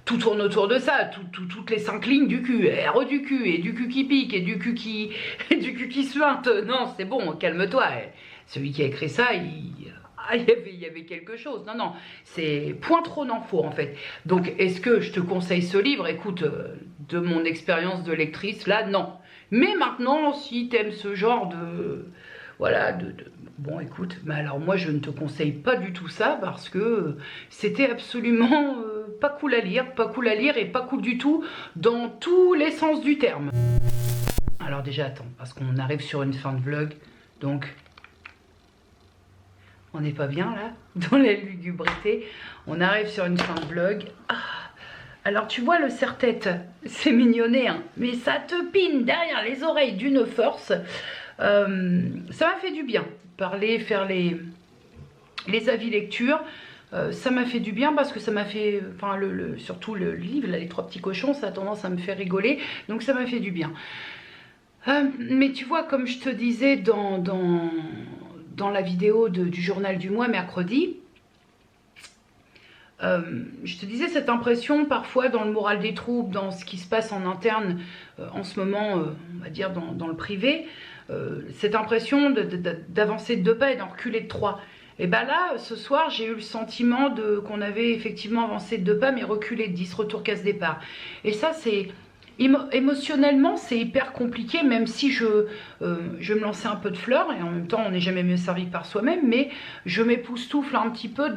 tout tourne autour de ça. Toutes les 5 lignes du cul. R du cul, et du cul qui pique, et du cul qui suinte. Non, c'est bon, calme-toi. Celui qui a écrit ça, il y avait quelque chose. Non, c'est point trop n'en faut en fait. Donc, est-ce que je te conseille ce livre? Écoute, de mon expérience de lectrice, là, non. Mais maintenant, si t'aimes ce genre de... Voilà, bon, écoute, mais alors moi, je ne te conseille pas du tout ça parce que c'était absolument pas cool à lire et pas cool du tout dans tous les sens du terme. Alors déjà, attends, parce qu'on arrive sur une fin de vlog, donc... On n'est pas bien là, dans la lugubrité. On arrive sur une fin de vlog. Ah, alors tu vois le serre-tête, c'est mignonné, hein, mais ça te pine derrière les oreilles d'une force. Ça m'a fait du bien. Parler, faire les avis lecture, ça m'a fait du bien parce que ça m'a fait... Enfin, surtout le livre, là, les 3 petits cochons, ça a tendance à me faire rigoler. Donc ça m'a fait du bien. Mais tu vois, comme je te disais dans la vidéo du journal du mois mercredi, je te disais cette impression parfois dans le moral des troupes, dans ce qui se passe en interne en ce moment, on va dire dans le privé, cette impression d'avancer de 2 pas et d'en reculer de 3. Et bien là, ce soir, j'ai eu le sentiment qu'on avait effectivement avancé de 2 pas mais reculé de 10, retour casse-départ. Et ça, c'est... Émotionnellement, c'est hyper compliqué, même si je me lançais un peu de fleurs, et en même temps, on n'est jamais mieux servi que par soi-même, mais je m'époustoufle un petit peu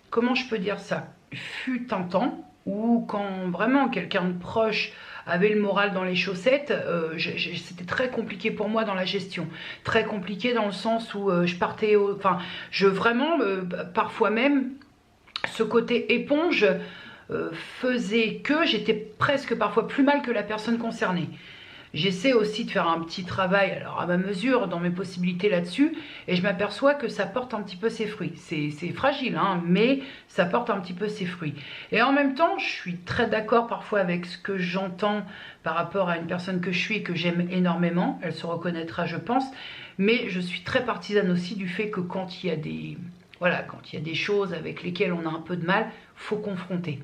comment je peux dire ça? Fut un temps, ou quand vraiment quelqu'un de proche avait le moral dans les chaussettes, c'était très compliqué pour moi dans la gestion. Très compliqué dans le sens où je partais, enfin, vraiment, parfois même, ce côté éponge faisait que j'étais presque parfois plus mal que la personne concernée. J'essaie aussi de faire un petit travail, alors à ma mesure, dans mes possibilités là-dessus, et je m'aperçois que ça porte un petit peu ses fruits. C'est fragile, hein, mais ça porte un petit peu ses fruits. Et en même temps, je suis très d'accord parfois avec ce que j'entends par rapport à une personne que je suis et que j'aime énormément. Elle se reconnaîtra, je pense. Mais je suis très partisane aussi du fait que quand il y a des, voilà, quand il y a des choses avec lesquelles on a un peu de mal, faut confronter.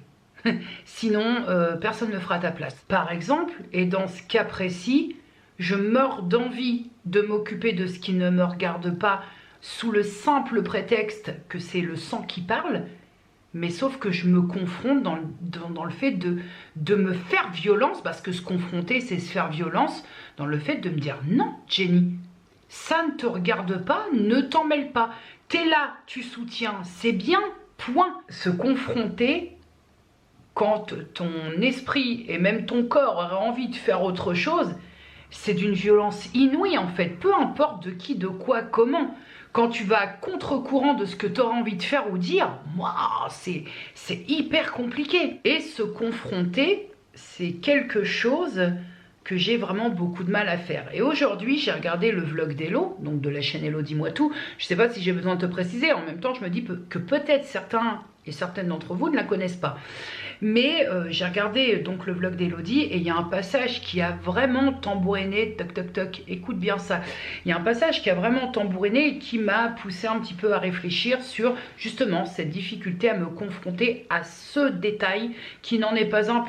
Sinon, personne ne fera ta place. Par exemple, et dans ce cas précis, je meurs d'envie de m'occuper de ce qui ne me regarde pas sous le simple prétexte que c'est le sang qui parle, mais sauf que je me confronte dans le fait de me faire violence, parce que se confronter, c'est se faire violence, dans le fait de me dire non, Jenny, ça ne te regarde pas, ne t'en mêle pas. T'es là, tu soutiens, c'est bien, point. Se confronter quand ton esprit et même ton corps auraient envie de faire autre chose, c'est d'une violence inouïe en fait, peu importe de qui, de quoi, comment. Quand tu vas à contre-courant de ce que tu auras envie de faire ou dire, c'est hyper compliqué. Et se confronter, c'est quelque chose que j'ai vraiment beaucoup de mal à faire. Et aujourd'hui, j'ai regardé le vlog d'Hello, donc de la chaîne Hello Dis-moi tout. Je ne sais pas si j'ai besoin de te préciser, en même temps, je me dis que peut-être certains et certaines d'entre vous ne la connaissent pas. Mais j'ai regardé donc le vlog d'Elodie et il y a un passage qui a vraiment tambouriné, toc toc toc, écoute bien ça. Il y a un passage qui a vraiment tambouriné et qui m'a poussé un petit peu à réfléchir sur justement cette difficulté à me confronter à ce détail qui n'en est pas un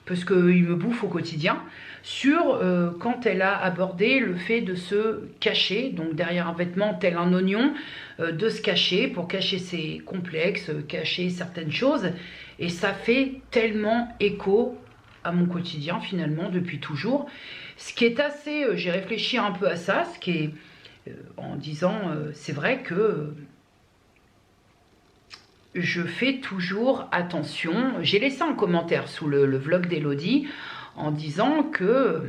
parce qu'il me bouffe au quotidien, sur quand elle a abordé le fait de se cacher, donc derrière un vêtement tel un oignon, de se cacher pour cacher ses complexes, cacher certaines choses. Et ça fait tellement écho à mon quotidien finalement depuis toujours. Ce qui est assez, j'ai réfléchi un peu à ça, ce qui est en disant, c'est vrai que je fais toujours attention. J'ai laissé un commentaire sous le vlog d'Elodie en disant que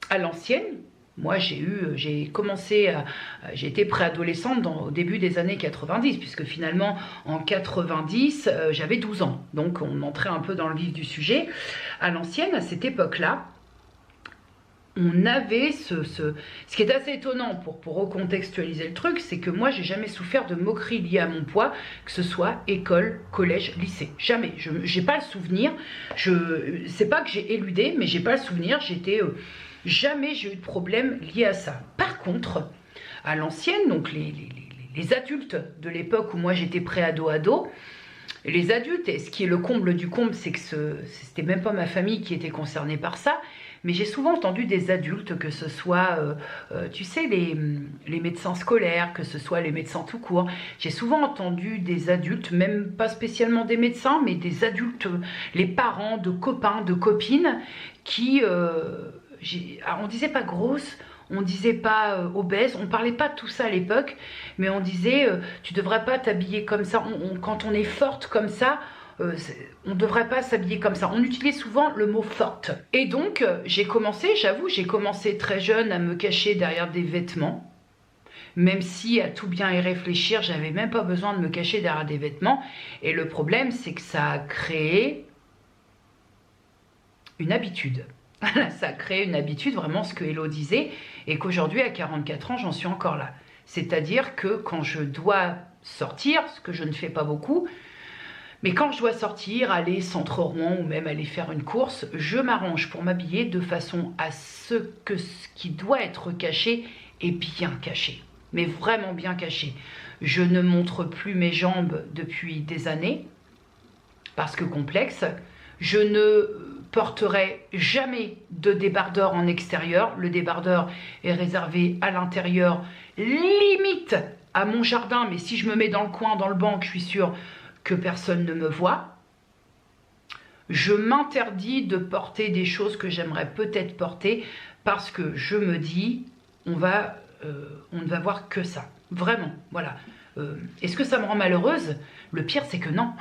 à l'ancienne, moi j'ai été préadolescente au début des années 90, puisque finalement en 90 j'avais 12 ans, donc on entrait un peu dans le vif du sujet. À l'ancienne, à cette époque-là, on avait ce qui est assez étonnant pour recontextualiser le truc, c'est que moi j'ai jamais souffert de moqueries liées à mon poids, que ce soit école, collège, lycée, jamais. J'ai pas le souvenir, c'est pas que j'ai éludé, mais j'ai pas le souvenir, jamais j'ai eu de problème lié à ça. Par contre, à l'ancienne, donc les adultes de l'époque où moi j'étais pré-ado, les adultes, et ce qui est le comble du comble, c'est que c'était même pas ma famille qui était concernée par ça, mais j'ai souvent entendu des adultes, que ce soit, tu sais, les médecins scolaires, que ce soit les médecins tout court. J'ai souvent entendu des adultes, même pas spécialement des médecins, mais des adultes, les parents de copains, de copines, qui, on disait pas grosse, on disait pas obèse, on parlait pas de tout ça à l'époque, mais on disait, tu devrais pas t'habiller comme ça, quand on est forte comme ça, on ne devrait pas s'habiller comme ça. On utilise souvent le mot forte. Et donc, j'ai commencé très jeune à me cacher derrière des vêtements. Même si, à tout bien y réfléchir, j'avais même pas besoin de me cacher derrière des vêtements. Et le problème, c'est que ça a créé une habitude. Ça a créé une habitude, vraiment ce que Hello disait, et qu'aujourd'hui, à 44 ans, j'en suis encore là. C'est-à-dire que quand je dois sortir, ce que je ne fais pas beaucoup, mais quand je dois sortir, aller centre Rouen ou même aller faire une course, je m'arrange pour m'habiller de façon à ce que ce qui doit être caché est bien caché, mais vraiment bien caché. Je ne montre plus mes jambes depuis des années, parce que complexe. Je ne porterai jamais de débardeur en extérieur. Le débardeur est réservé à l'intérieur, limite à mon jardin, mais si je me mets dans le coin, dans le banc, je suis sûre que personne ne me voit. Je m'interdis de porter des choses que j'aimerais peut-être porter parce que je me dis, on ne va voir que ça. Vraiment, voilà. Est-ce que ça me rend malheureuse? Le pire, c'est que non.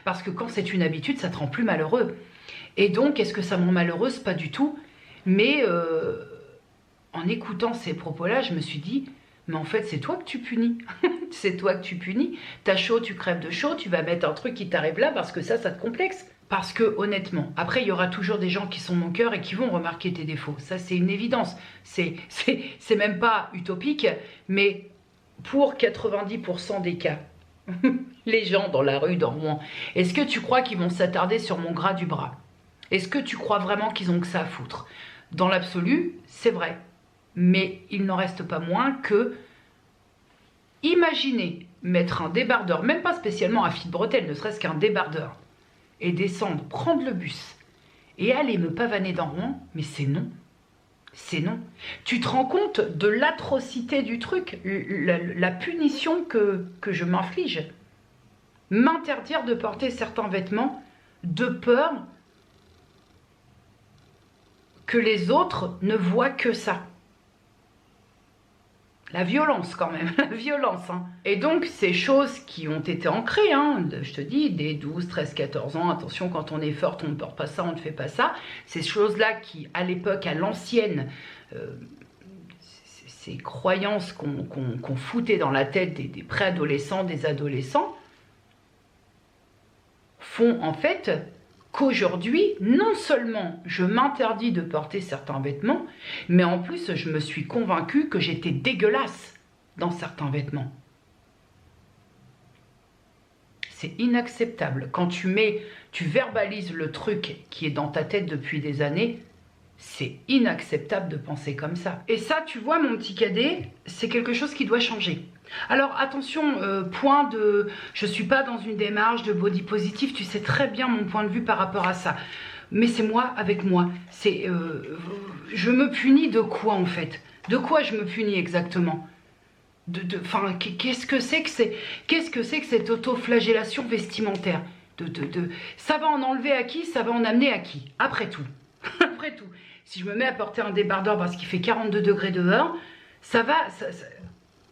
Parce que quand c'est une habitude, ça te rend plus malheureux. Et donc, est-ce que ça me rend malheureuse? Pas du tout. Mais en écoutant ces propos-là, je me suis dit, mais en fait, c'est toi que tu punis. C'est toi que tu punis. T'as chaud, tu crèves de chaud, tu vas mettre un truc qui t'arrive là parce que ça te complexe. Parce que honnêtement, après, il y aura toujours des gens qui sont mon cœur et qui vont remarquer tes défauts. Ça, c'est une évidence. C'est même pas utopique, mais pour 90% des cas, les gens dans la rue dans Rouen, est-ce que tu crois qu'ils vont s'attarder sur mon gras du bras? Est-ce que tu crois vraiment qu'ils ont que ça à foutre? Dans l'absolu, c'est vrai. Mais il n'en reste pas moins que, imaginez mettre un débardeur, même pas spécialement à fil de bretelle, ne serait-ce qu'un débardeur, et descendre, prendre le bus, et aller me pavaner dans Rouen, mais c'est non. C'est non. Tu te rends compte de l'atrocité du truc, la punition que je m'inflige. M'interdire de porter certains vêtements de peur que les autres ne voient que ça. La violence quand même, la violence. Hein. Et donc ces choses qui ont été ancrées, hein, je te dis, dès 12, 13, 14 ans, attention quand on est forte, on ne porte pas ça, on ne fait pas ça. Ces choses-là qui, à l'époque, à l'ancienne, ces croyances qu'on foutait dans la tête des préadolescents, des adolescents, font en fait qu'aujourd'hui, non seulement je m'interdis de porter certains vêtements, mais en plus je me suis convaincue que j'étais dégueulasse dans certains vêtements. C'est inacceptable. Quand tu verbalises le truc qui est dans ta tête depuis des années, c'est inacceptable de penser comme ça. Et ça, tu vois, mon petit cadet, c'est quelque chose qui doit changer. Alors attention, je suis pas dans une démarche de body positive, tu sais très bien mon point de vue par rapport à ça. Mais c'est moi avec moi. Je me punis de quoi en fait? De quoi je me punis exactement? Qu'est-ce que c'est que cette autoflagellation vestimentaire? Ça va en enlever à qui? Ça va en amener à qui? Après tout. Après tout. Si je me mets à porter un débardeur parce qu'il fait 42 degrés dehors,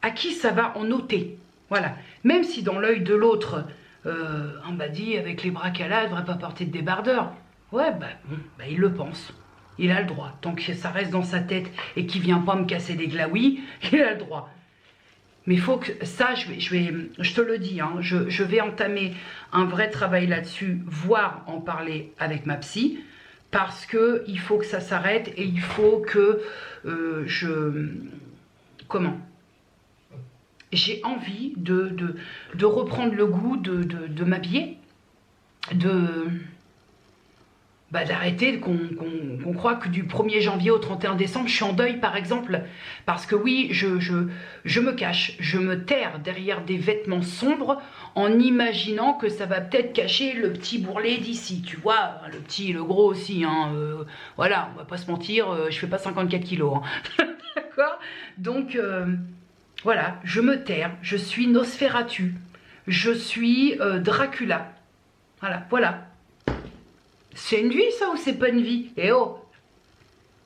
à qui ça va en ôter? Voilà. Même si dans l'œil de l'autre, on m'a dit avec les bras qu'elle a, elle ne devrait pas porter de débardeur. Ouais, il le pense. Il a le droit. Tant que ça reste dans sa tête et qu'il ne vient pas me casser des glaouis, il a le droit. Mais il faut que ça, je te le dis, hein, je vais entamer un vrai travail là-dessus, voire en parler avec ma psy, parce qu'il faut que ça s'arrête et il faut que j'ai envie de reprendre le goût de m'habiller, d'arrêter qu'on croit que du 1er janvier au 31 décembre, je suis en deuil par exemple, parce que oui, je me cache, je me terre derrière des vêtements sombres en imaginant que ça va peut-être cacher le petit bourrelet d'ici, tu vois, le petit, le gros aussi, hein, voilà, on va pas se mentir, je fais pas 54 kilos, hein. D'accord? Donc, voilà, je me terre, je suis Nosferatu, je suis Dracula, voilà. C'est une vie ça ou c'est pas une vie? Eh oh,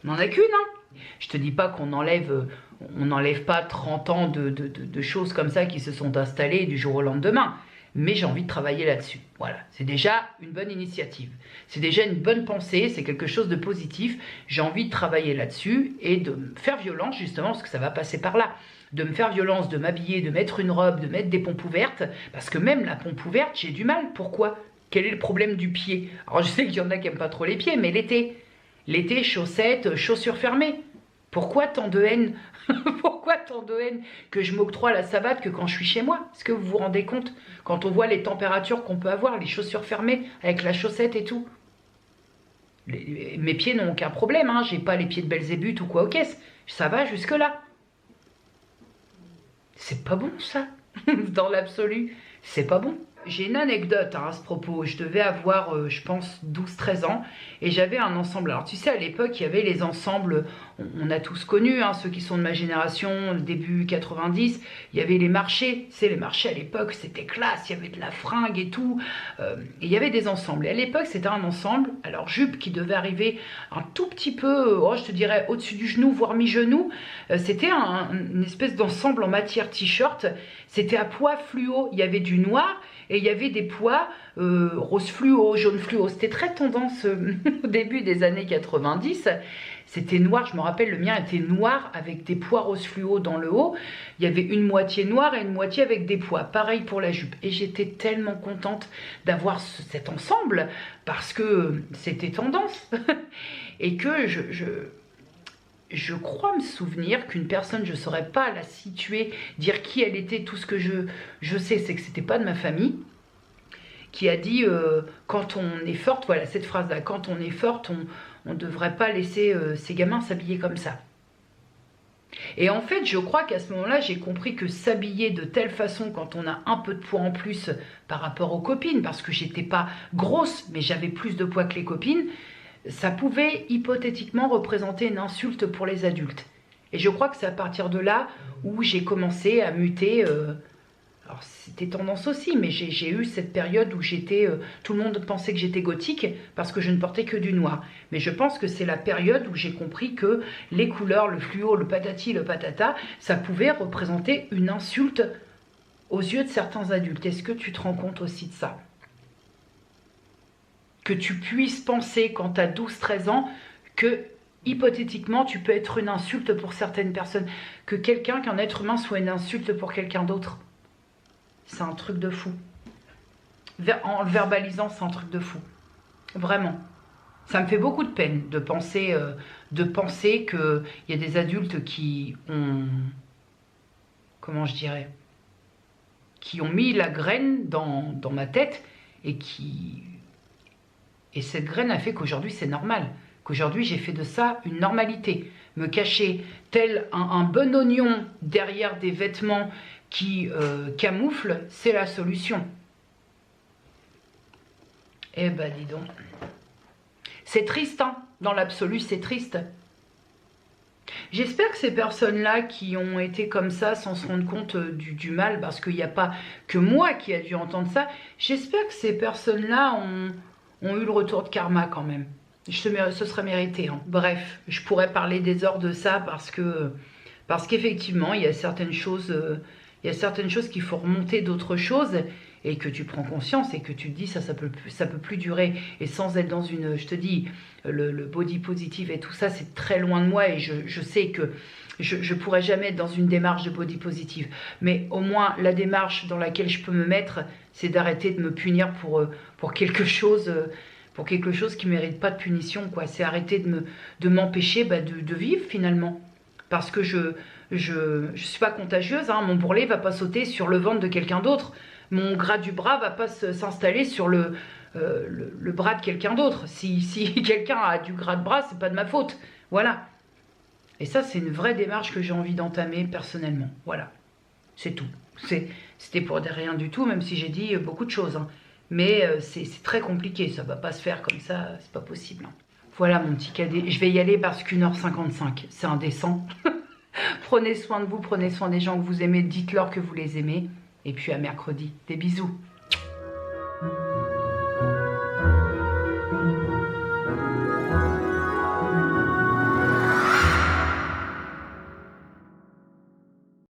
on n'en a qu'une, hein. Je te dis pas qu'on n'enlève pas 30 ans de choses comme ça qui se sont installées du jour au lendemain. Mais j'ai envie de travailler là-dessus. Voilà, c'est déjà une bonne initiative. C'est déjà une bonne pensée, c'est quelque chose de positif. J'ai envie de travailler là-dessus et de me faire violence justement, parce que ça va passer par là. De me faire violence, de m'habiller, de mettre une robe, de mettre des pompes ouvertes. Parce que même la pompe ouverte, j'ai du mal. Pourquoi? Quel est le problème du pied? Alors je sais qu'il y en a qui n'aiment pas trop les pieds, mais l'été, chaussettes, chaussures fermées. Pourquoi tant de haine? Pourquoi tant de haine que je m'octroie la savate que quand je suis chez moi? Est-ce que vous vous rendez compte? Quand on voit les températures qu'on peut avoir, les chaussures fermées, avec la chaussette et tout. Mes pieds n'ont aucun problème, hein. J'ai pas les pieds de Belzébuth ou quoi aux caisses. Ça va jusque-là. C'est pas bon ça. Dans l'absolu, c'est pas bon. j'ai une anecdote à ce propos. Je devais avoir, je pense, 12-13 ans et j'avais un ensemble. Alors, tu sais, à l'époque, il y avait les ensembles, on a tous connu, hein, ceux qui sont de ma génération, début 90, il y avait les marchés. Tu sais, les marchés à l'époque, c'était classe, il y avait de la fringue et tout. Et il y avait des ensembles. Et à l'époque, c'était un ensemble, alors jupe qui devait arriver un tout petit peu, oh, je te dirais, au-dessus du genou, voire mi-genou. C'était une espèce d'ensemble en matière t-shirt. C'était à pois fluo. Il y avait du noir et il y avait des pois rose fluo, jaune fluo. C'était très tendance au début des années 90. C'était noir, je me rappelle, le mien était noir avec des pois rose fluo dans le haut. Il y avait une moitié noire et une moitié avec des pois. Pareil pour la jupe. Et j'étais tellement contente d'avoir cet ensemble parce que c'était tendance. Et que je crois me souvenir qu'une personne, je ne saurais pas la situer, dire qui elle était, tout ce que je sais, c'est que c'était pas de ma famille, qui a dit quand on est forte, voilà cette phrase-là, quand on est forte, on ne devrait pas laisser ces gamins s'habiller comme ça. Et en fait, je crois qu'à ce moment-là, j'ai compris que s'habiller de telle façon quand on a un peu de poids en plus par rapport aux copines, parce que j'étais pas grosse, mais j'avais plus de poids que les copines, ça pouvait hypothétiquement représenter une insulte pour les adultes. Et je crois que c'est à partir de là où j'ai commencé à muter. Alors c'était tendance aussi, mais j'ai eu cette période où j'étais... tout le monde pensait que j'étais gothique parce que je ne portais que du noir. Mais je pense que c'est la période où j'ai compris que les couleurs, le fluo, le patati, le patata, ça pouvait représenter une insulte aux yeux de certains adultes. Est-ce que tu te rends compte aussi de ça ? Que tu puisses penser quand tu as 12-13 ans que hypothétiquement tu peux être une insulte pour certaines personnes, que quelqu'un, qu'un être humain soit une insulte pour quelqu'un d'autre. C'est un truc de fou. En le verbalisant, c'est un truc de fou. Vraiment. Ça me fait beaucoup de peine de penser qu'il y a des adultes qui ont... Comment je dirais ? Qui ont mis la graine dans ma tête et qui... Et cette graine a fait qu'aujourd'hui, c'est normal. Qu'aujourd'hui, j'ai fait de ça une normalité. Me cacher tel un bon oignon derrière des vêtements qui camouflent, c'est la solution. Eh ben, dis donc. C'est triste, hein. Dans l'absolu, c'est triste. J'espère que ces personnes-là qui ont été comme ça sans se rendre compte du mal, parce qu'il n'y a pas que moi qui a dû entendre ça, j'espère que ces personnes-là ont eu le retour de karma quand même. Ce serait mérité. Hein. Bref, je pourrais parler des heures de ça parce qu'effectivement, il y a certaines choses qu'il faut remonter d'autres choses et que tu prends conscience et que tu te dis ça peut plus durer. Et sans être dans une, je te dis, le body positive et tout ça, c'est très loin de moi et je sais que je pourrais jamais être dans une démarche de body positive. Mais au moins, la démarche dans laquelle je peux me mettre, c'est d'arrêter de me punir pour quelque chose qui ne mérite pas de punition, quoi. C'est arrêter de m'empêcher de vivre, finalement. Parce que je suis pas contagieuse, hein. Mon bourrelet va pas sauter sur le ventre de quelqu'un d'autre. Mon gras du bras va pas s'installer sur le bras de quelqu'un d'autre. Si quelqu'un a du gras de bras, c'est pas de ma faute. Voilà. Et ça, c'est une vraie démarche que j'ai envie d'entamer personnellement. Voilà. C'est tout. C'était pour rien du tout, même si j'ai dit beaucoup de choses. Hein. Mais c'est très compliqué. Ça va pas se faire comme ça. C'est pas possible. Hein. Voilà mon petit cadet. Je vais y aller parce qu'1h55, c'est indécent. Prenez soin de vous, prenez soin des gens que vous aimez. Dites-leur que vous les aimez. Et puis à mercredi. Des bisous.